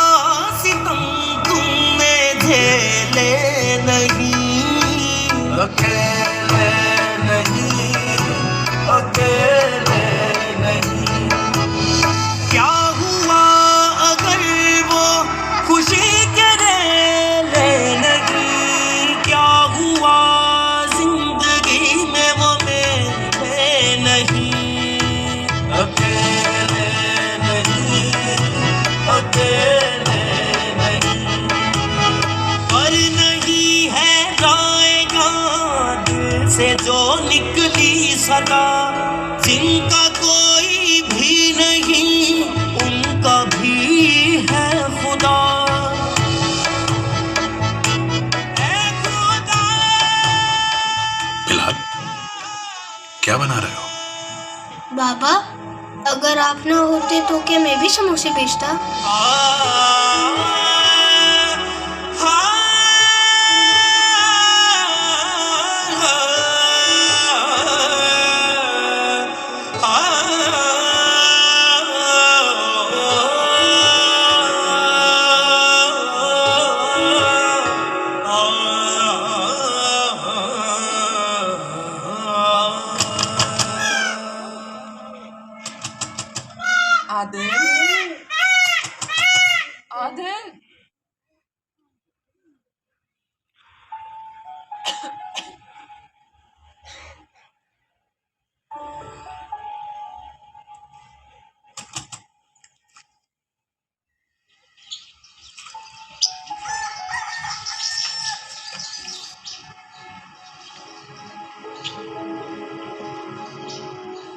ستم تم نے جھیلے نہیں، اکیلے نہیں، اکیلے نہیں، کیا ہوا اگر وہ خوشی کرے لے نہیں، کیا ہوا زندگی میں وہ سے جو نکلی صدا، جن کا کوئی بھی نہیں ان کا بھی ہے خدا۔ بلال، کیا بنا رہے ہو؟ بابا اگر آپ نہ ہوتے تو کیا میں بھی سموسے بیچتا؟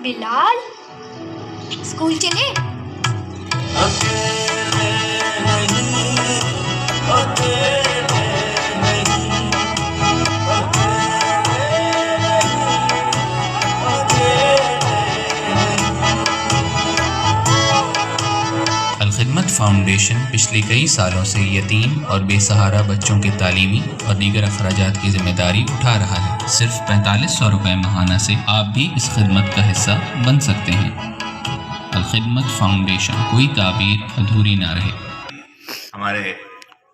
بلال اسکول چلے؟ الخدمت فاؤنڈیشن پچھلے کئی سالوں سے یتیم اور بے سہارا بچوں کے تعلیمی اور دیگر اخراجات کی ذمہ داری اٹھا رہا ہے۔ صرف 4500 روپے ماہانہ سے آپ بھی اس خدمت کا حصہ بن سکتے ہیں۔ الخدمت فاؤنڈیشن، کوئی تعبیر ادھوری نہ رہے۔ ہمارے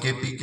KPK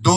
2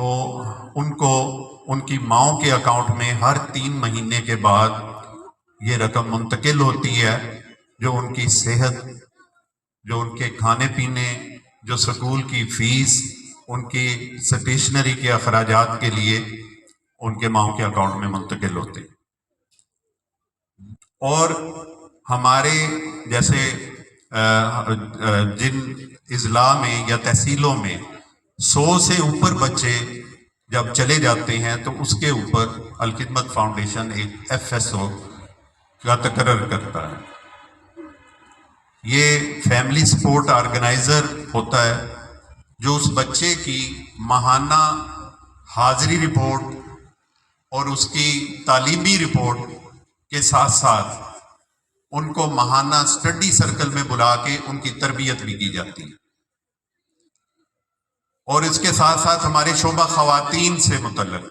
تو ان کو ان کی ماؤں کے اکاؤنٹ میں ہر 3 مہینے کے بعد یہ رقم منتقل ہوتی ہے، جو ان کی صحت، جو ان کے کھانے پینے، جو سکول کی فیس، ان کی اسٹیشنری کے اخراجات کے لیے ان کے ماؤں کے اکاؤنٹ میں منتقل ہوتے ہیں۔ اور ہمارے جیسے جن اضلاع میں یا تحصیلوں میں 100 سے اوپر بچے جب چلے جاتے ہیں تو اس کے اوپر الخدمت فاؤنڈیشن ایک FSO کا تقرر کرتا ہے۔ یہ فیملی سپورٹ آرگنائزر ہوتا ہے جو اس بچے کی ماہانہ حاضری رپورٹ اور اس کی تعلیمی رپورٹ کے ساتھ ساتھ ان کو ماہانہ اسٹڈی سرکل میں بلا کے ان کی تربیت بھی کی جاتی ہے، اور اس کے ساتھ ساتھ ہمارے شعبہ خواتین سے متعلق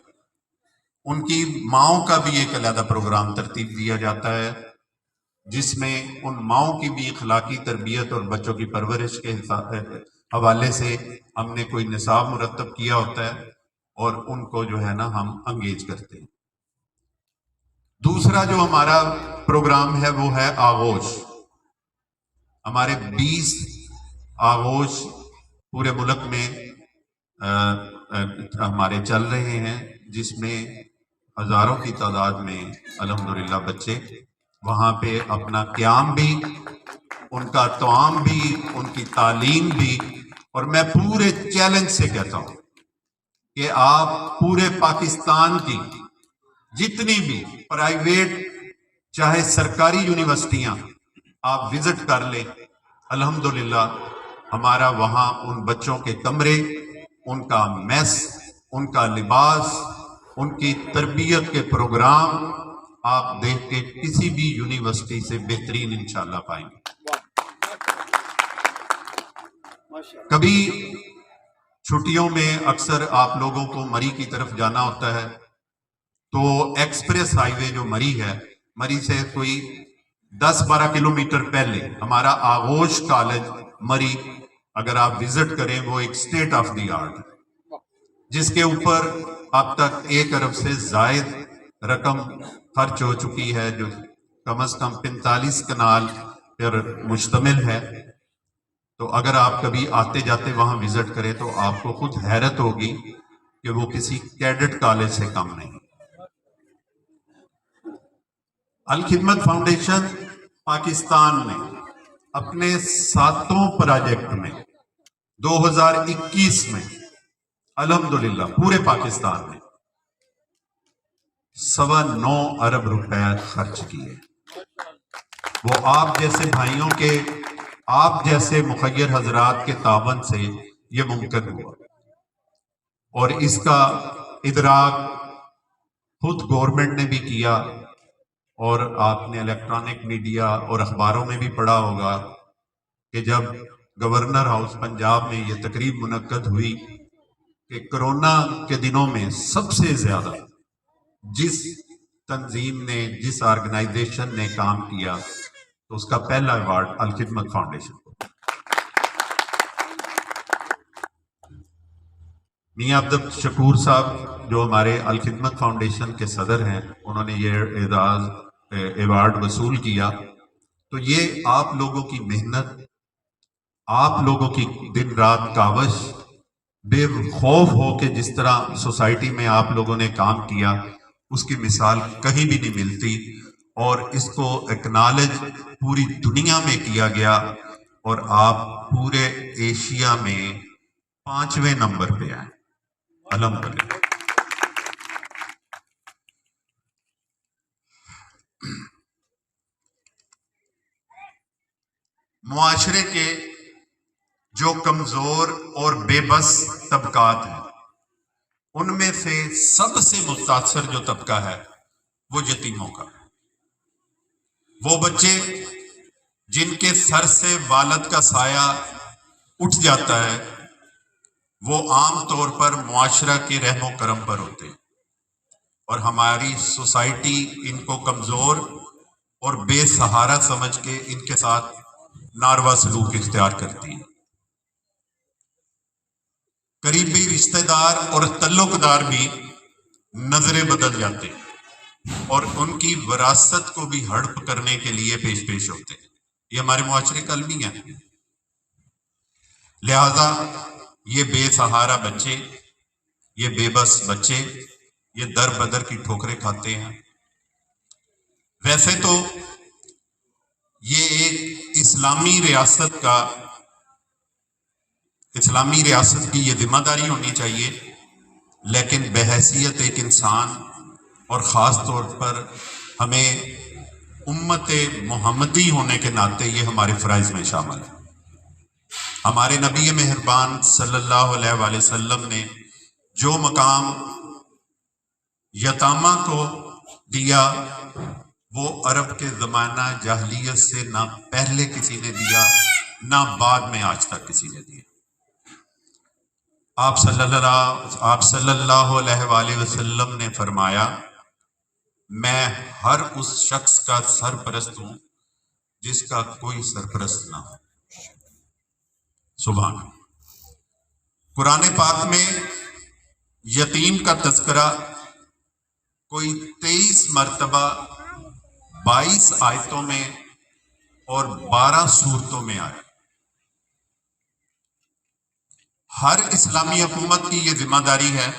ان کی ماؤں کا بھی ایک علیحدہ پروگرام ترتیب دیا جاتا ہے، جس میں ان ماؤں کی بھی اخلاقی تربیت اور بچوں کی پرورش کے حوالے سے ہم نے کوئی نصاب مرتب کیا ہوتا ہے اور ان کو جو ہے نا ہم انگیج کرتے ہیں۔ دوسرا جو ہمارا پروگرام ہے وہ ہے آغوش۔ ہمارے 20 آغوش پورے ملک میں ہمارے چل رہے ہیں، جس میں ہزاروں کی تعداد میں الحمدللہ بچے وہاں پہ اپنا قیام بھی، ان کا طعام بھی، ان کی تعلیم بھی، اور میں پورے چیلنج سے کہتا ہوں کہ آپ پورے پاکستان کی جتنی بھی پرائیویٹ چاہے سرکاری یونیورسٹیاں آپ وزٹ کر لیں، الحمدللہ ہمارا وہاں ان بچوں کے کمرے، ان کا میس، ان کا لباس، ان کی تربیت کے پروگرام آپ دیکھ کے کسی بھی یونیورسٹی سے بہترین انشاءاللہ پائیں گے۔ کبھی چھٹیوں میں اکثر آپ لوگوں کو مری کی طرف جانا ہوتا ہے، تو ایکسپریس ہائی وے جو مری ہے، مری سے کوئی 10-12 کلومیٹر پہلے ہمارا آغوش کالج مری، اگر آپ وزٹ کریں، وہ ایک اسٹیٹ آف دی آرٹ ہے، جس کے اوپر اب تک 1 ارب سے زائد رقم خرچ ہو چکی ہے، جو کم از کم 45 کنال پر مشتمل ہے۔ تو اگر آپ کبھی آتے جاتے وہاں وزٹ کریں تو آپ کو خود حیرت ہوگی کہ وہ کسی کیڈٹ کالج سے کم نہیں۔ الخدمت فاؤنڈیشن پاکستان نے اپنے 7 پروجیکٹ میں 2021 میں الحمدللہ پورے پاکستان میں 9.25 ارب روپے خرچ کیے۔ وہ آپ جیسے بھائیوں کے، آپ جیسے مخیر حضرات کے تعاون سے یہ ممکن ہوا، اور اس کا ادراک خود گورنمنٹ نے بھی کیا، اور آپ نے الیکٹرانک میڈیا اور اخباروں میں بھی پڑھا ہوگا کہ جب گورنر ہاؤس پنجاب میں یہ تقریب منعقد ہوئی کہ کرونا کے دنوں میں سب سے زیادہ جس تنظیم نے، جس آرگنائزیشن نے کام کیا، تو اس کا پہلا ایوارڈ الخدمت فاؤنڈیشن کو۔ میاں عبد شکور صاحب جو ہمارے الخدمت فاؤنڈیشن کے صدر ہیں، انہوں نے یہ اعزاز ایوارڈ وصول کیا، تو یہ آپ لوگوں کی محنت، آپ لوگوں کی دن رات کاوش، بے خوف ہو کے جس طرح سوسائٹی میں آپ لوگوں نے کام کیا، اس کی مثال کہیں بھی نہیں ملتی، اور اس کو ایکنالج پوری دنیا میں کیا گیا، اور آپ پورے ایشیا میں 5ویں نمبر پہ آئے الحمدللہ۔ معاشرے کے جو کمزور اور بے بس طبقات ہیں، ان میں سے سب سے متاثر جو طبقہ ہے وہ یتیموں کا، وہ بچے جن کے سر سے والد کا سایہ اٹھ جاتا ہے، وہ عام طور پر معاشرہ کے رحم و کرم پر ہوتے ہیں، اور ہماری سوسائٹی ان کو کمزور اور بے سہارا سمجھ کے ان کے ساتھ ناروا سلوک اختیار کرتی ہے۔ قریبی رشتہ دار اور تعلقدار بھی نظریں بدل جاتے ہیں اور ان کی وراثت کو بھی ہڑپ کرنے کے لیے پیش ہوتے ہیں. یہ ہمارے معاشرے کا المیہ ہے. لہذا یہ بے سہارا بچے، یہ بے بس بچے، یہ در بدر کی ٹھوکریں کھاتے ہیں. ویسے تو یہ ایک اسلامی ریاست کی یہ ذمہ داری ہونی چاہیے، لیکن بحیثیت ایک انسان اور خاص طور پر ہمیں امت محمدی ہونے کے ناطے یہ ہمارے فرائض میں شامل ہے. ہمارے نبی مہربان صلی اللہ علیہ وآلہ وسلم نے جو مقام یتامہ کو دیا وہ عرب کے زمانہ جاہلیت سے نہ پہلے کسی نے دیا نہ بعد میں آج تک کسی نے دیا. آپ صلی اللہ علیہ وآلہ وسلم نے فرمایا، میں ہر اس شخص کا سرپرست ہوں جس کا کوئی سرپرست نہ ہو. سبحان اللہ. قرآن پاک میں یتیم کا تذکرہ کوئی 23 مرتبہ 22 آیتوں میں اور 12 سورتوں میں آیا. ہر اسلامی حکومت کی یہ ذمہ داری ہے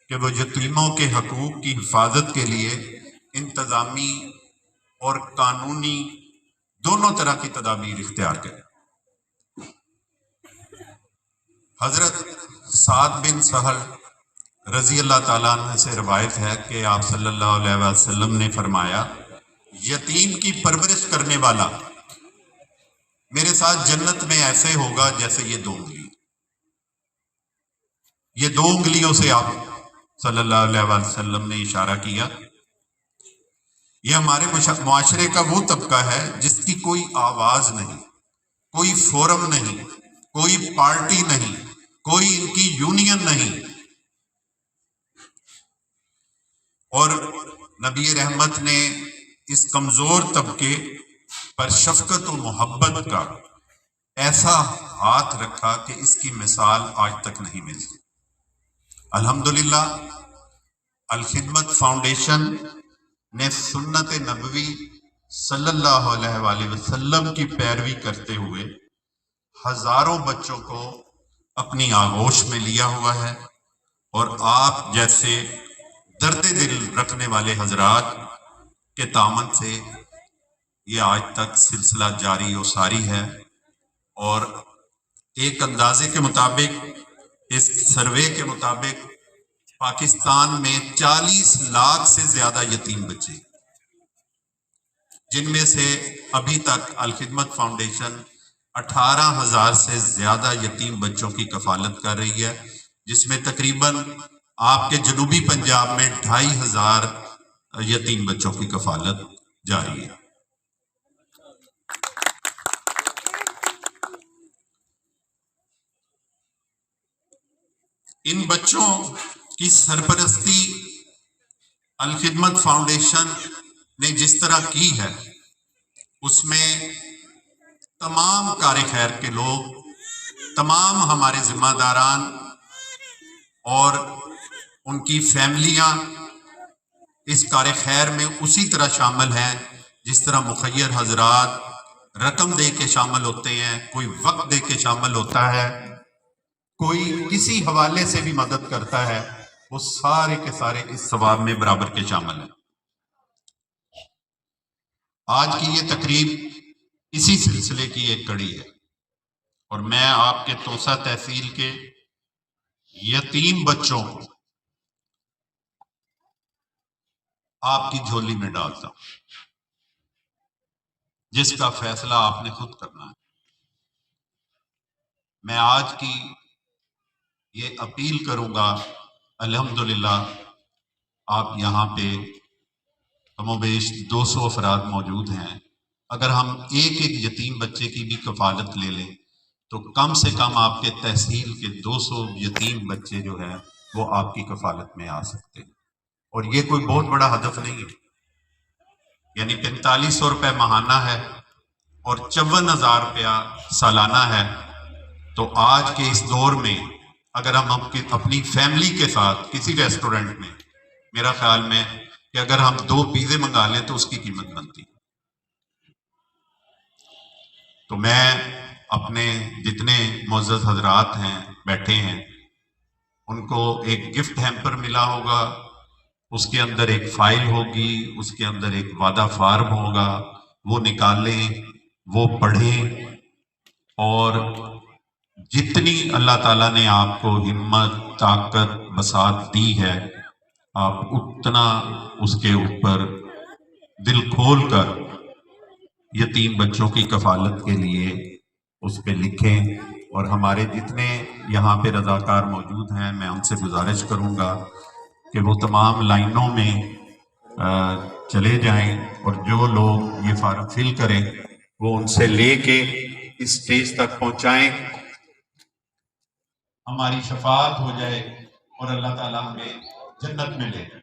کہ وہ یتیموں کے حقوق کی حفاظت کے لیے انتظامی اور قانونی دونوں طرح کی تدابیر اختیار کرے. حضرت سعد بن سہل رضی اللہ تعالیٰ عنہ سے روایت ہے کہ آپ صلی اللہ علیہ وسلم نے فرمایا، یتیم کی پرورش کرنے والا میرے ساتھ جنت میں ایسے ہوگا جیسے یہ 2 انگلی. یہ 2 انگلیوں سے آپ صلی اللہ علیہ وسلم نے اشارہ کیا. یہ ہمارے معاشرے کا وہ طبقہ ہے جس کی کوئی آواز نہیں، کوئی فورم نہیں، کوئی پارٹی نہیں، کوئی ان کی یونین نہیں. اور نبی رحمت نے اس کمزور طبقے پر شفقت و محبت کا ایسا ہاتھ رکھا کہ اس کی مثال آج تک نہیں ملتی. الحمدللہ الخدمت فاؤنڈیشن نے سنت نبوی صلی اللہ علیہ وآلہ وسلم کی پیروی کرتے ہوئے ہزاروں بچوں کو اپنی آغوش میں لیا ہوا ہے، اور آپ جیسے درد دل رکھنے والے حضرات کے تعاون سے یہ آج تک سلسلہ جاری و ساری ہے. اور ایک اندازے کے مطابق، اس سروے کے مطابق پاکستان میں 40 لاکھ سے زیادہ یتیم بچے، جن میں سے ابھی تک الخدمت فاؤنڈیشن 18,000 سے زیادہ یتیم بچوں کی کفالت کر رہی ہے، جس میں تقریباً آپ کے جنوبی پنجاب میں 2,500 یتیم بچوں کی کفالت جاری ہے. ان بچوں کی سرپرستی الخدمت فاؤنڈیشن نے جس طرح کی ہے، اس میں تمام کار خیر کے لوگ، تمام ہمارے ذمہ داران اور ان کی فیملیاں اس کار خیر میں اسی طرح شامل ہیں جس طرح مخیر حضرات رقم دے کے شامل ہوتے ہیں، کوئی وقت دے کے شامل ہوتا ہے، کوئی کسی حوالے سے بھی مدد کرتا ہے. وہ سارے کے سارے اس ثواب میں برابر کے شامل ہیں. آج کی یہ تقریب اسی سلسلے کی ایک کڑی ہے، اور میں آپ کے توسا تحصیل کے یتیم بچوں کو آپ کی جھولی میں ڈالتا ہوں، جس کا فیصلہ آپ نے خود کرنا ہے. میں آج کی یہ اپیل کروں گا، الحمدللہ آپ یہاں پہ کم و بیش 200 افراد موجود ہیں. اگر ہم ایک یتیم بچے کی بھی کفالت لے لیں تو کم سے کم آپ کے تحصیل کے 200 یتیم بچے جو ہیں وہ آپ کی کفالت میں آ سکتے ہیں. اور یہ کوئی بہت بڑا ہدف نہیں ہے، یعنی 4500 روپے ماہانہ ہے اور 54,000 روپیہ سالانہ ہے. تو آج کے اس دور میں اگر ہم اپنی فیملی کے ساتھ کسی ریسٹورنٹ میں، میرا خیال میں کہ اگر ہم 2 پیزے منگا لیں تو اس کی قیمت بنتی. تو میں اپنے جتنے معزز حضرات ہیں بیٹھے ہیں ان کو ایک گفٹ ہیمپر ملا ہوگا، اس کے اندر ایک فائل ہوگی، اس کے اندر ایک وعدہ فارم ہوگا، وہ نکالیں، وہ پڑھیں، اور جتنی اللہ تعالیٰ نے آپ کو ہمت، طاقت، بساط دی ہے، آپ اتنا اس کے اوپر دل کھول کر یتیم بچوں کی کفالت کے لیے اس پہ لکھیں. اور ہمارے جتنے یہاں پہ رضاکار موجود ہیں میں ان سے گزارش کروں گا کہ وہ تمام لائنوں میں چلے جائیں، اور جو لوگ یہ فارم فل کریں وہ ان سے لے کے اس سٹیج تک پہنچائیں، ہماری شفاعت ہو جائے اور اللہ تعالیٰ ہمیں جنت میں لے جائے.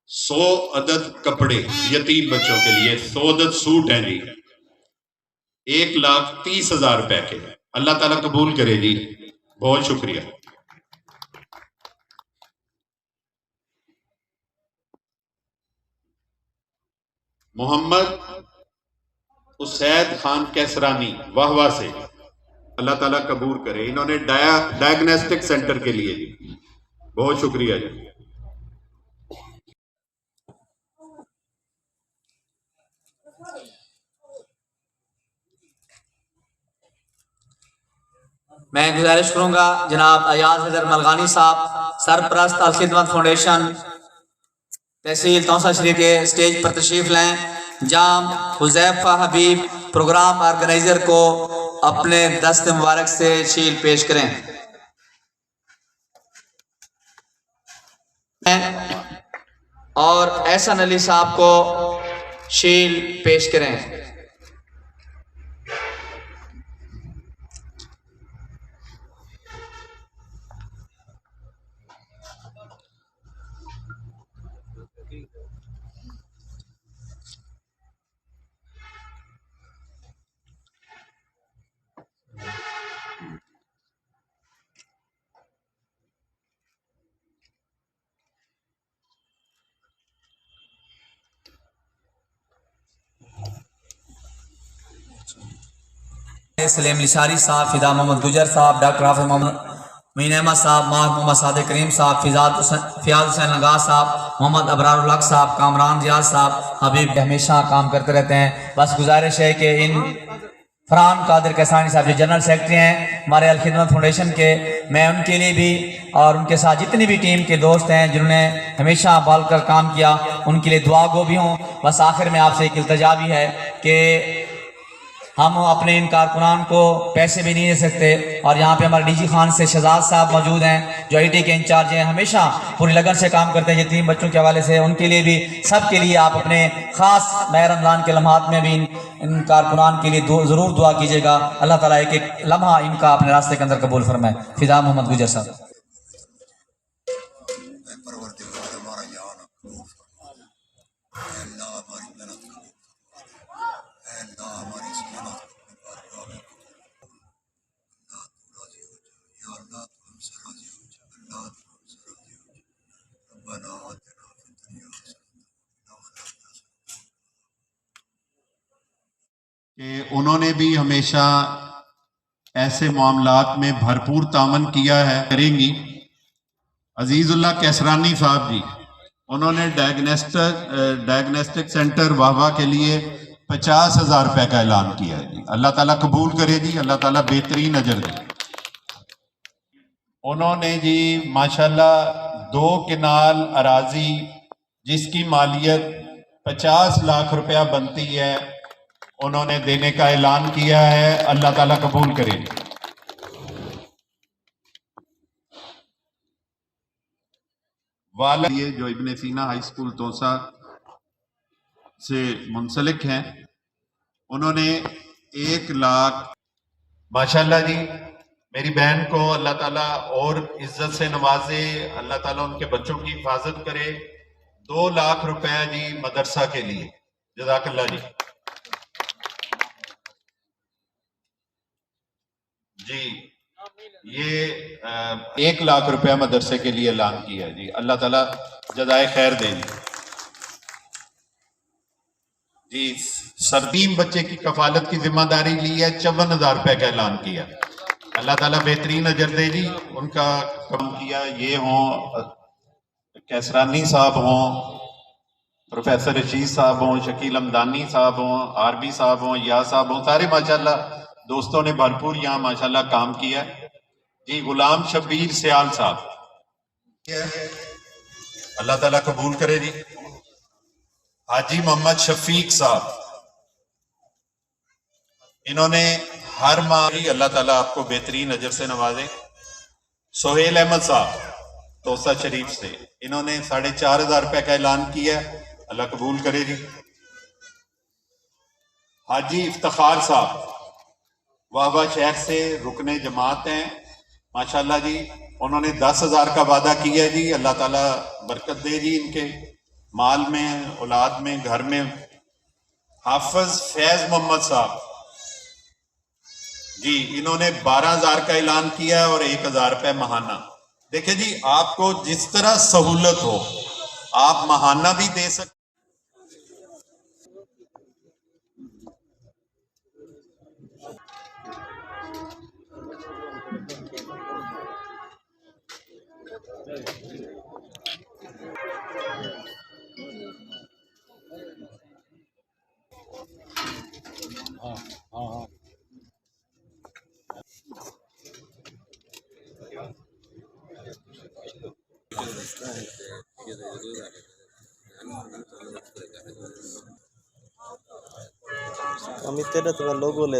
100 عدد کپڑے یتیم بچوں کے لیے، 100 عدد سوٹ ہیں جی، 1,30,000 روپے کے. اللہ تعالیٰ قبول کرے جی، بہت شکریہ. محمد اسید خان کیسرانی واہوا سے، اللہ تعالیٰ قبول کرے. انہوں نے ڈائگنوسٹک سینٹر کے لیے جی، بہت شکریہ جی. میں گزارش کروں گا جناب ایاز حیدر ملغانی صاحب، سرپرست الخدمت فاؤنڈیشن تحصیل تونسا شریف کے اسٹیج پر تشریف لیں. جام حذیفہ حبیب پروگرام آرگنائزر کو اپنے دست مبارک سے شیل پیش کریں. اور احسن علی صاحب کو شیل پیش کریں. سلیم لشاری صاحب، فدا محمد گجر صاحب، ڈاکٹر رافع محمد مین احمد صاحب، محمد صادق کریم صاحب، فیاض حسین لنگا صاحب، محمد ابرار الحق صاحب، کامران ریاض صاحب. حبیب ہمیشہ کام کرتے رہتے ہیں. بس گزارش ہے کہ ان فرحان قادر کیسانی صاحب جو جنرل سیکرٹری ہیں ہمارے الخدمت فاؤنڈیشن کے، میں ان کے لیے بھی اور ان کے ساتھ جتنی بھی ٹیم کے دوست ہیں جنہوں نے ہمیشہ بال کر کام کیا، ان کے لیے دعا گو بھی ہوں. بس آخر میں آپ سے ایک التجا بھی ہے کہ ہم اپنے ان کارکنان کو پیسے بھی نہیں دے سکتے، اور یہاں پہ ہمارے ڈی جی خان سے شہزاد صاحب موجود ہیں جو آئی ٹی کے انچارج ہیں، ہمیشہ پوری لگن سے کام کرتے ہیں یتیم بچوں کے حوالے سے. ان کے لیے بھی، سب کے لیے آپ اپنے خاص ماہ رمضان کے لمحات میں بھی ان کارکنان کے لیے ضرور دعا کیجیے گا. اللہ تعالیٰ ایک ایک لمحہ ان کا اپنے راستے کے اندر قبول فرمائے. فدا محمد گجر صاحب. کہ انہوں نے بھی ہمیشہ ایسے معاملات میں بھرپور تعاون کیا ہے، کریں گی. عزیز اللہ کیسرانی صاحب جی، انہوں نے ڈائگنوسٹک سینٹر واہوا کے لیے 50,000 روپے کا اعلان کیا ہے جی. اللہ تعالیٰ قبول کرے جی، اللہ تعالیٰ بہترین اجر دے. انہوں نے جی ماشاءاللہ 2 کنال اراضی جس کی مالیت 50 لاکھ روپیہ بنتی ہے، انہوں نے دینے کا اعلان کیا ہے. اللہ تعالیٰ قبول کرے. والد یہ جو ابن سینا ہائی اسکول تونسا سے منسلک ہیں، انہوں نے 1 لاکھ ماشاءاللہ جی. میری بہن کو اللہ تعالیٰ اور عزت سے نوازے، اللہ تعالیٰ ان کے بچوں کی حفاظت کرے. 2 لاکھ روپے جی مدرسہ کے لیے. جزاک اللہ جی. جی یہ 1 لاکھ روپے مدرسے کے لیے اعلان کیا ہے جی، اللہ تعالیٰ جزائے خیر دے جی۔ سردیم بچے کی کفالت کی ذمہ داری لی ہے، 54,000 روپے کا اعلان کیا، اللہ تعالیٰ بہترین اجر دے جی۔ ان کا کام کیا، یہ ہوں کیسرانی صاحب ہوں، پروفیسر رشید صاحب ہوں، شکیل امدانی صاحب ہوں، عربی صاحب ہوں، یا صاحب ہوں، سارے ماشاءاللہ دوستوں نے بھرپور یہاں ماشاءاللہ کام کیا جی۔ غلام شبیر سیال صاحب، اللہ تعالیٰ قبول کرے جی۔ حاجی محمد شفیق صاحب، انہوں نے ہر ماہ ہی اللہ تعالیٰ آپ کو بہترین اجر سے نوازے۔ سہیل احمد صاحب توسا شریف سے، انہوں نے 4,500 روپے کا اعلان کیا ہے، اللہ قبول کرے جی۔ حاجی افتخار صاحب واہوا شہر سے رکن جماعت ہیں ماشاءاللہ جی، انہوں نے 10,000 کا وعدہ کیا ہے جی، اللہ تعالیٰ برکت دے جی ان کے مال میں، اولاد میں، گھر میں۔ حافظ فیض محمد صاحب جی، انہوں نے 12,000 کا اعلان کیا ہے اور 1,000 روپے ماہانہ۔ دیکھیں جی، آپ کو جس طرح سہولت ہو آپ ماہانہ بھی دے سکتے۔ আমি তো এটা তোমার লোগো লে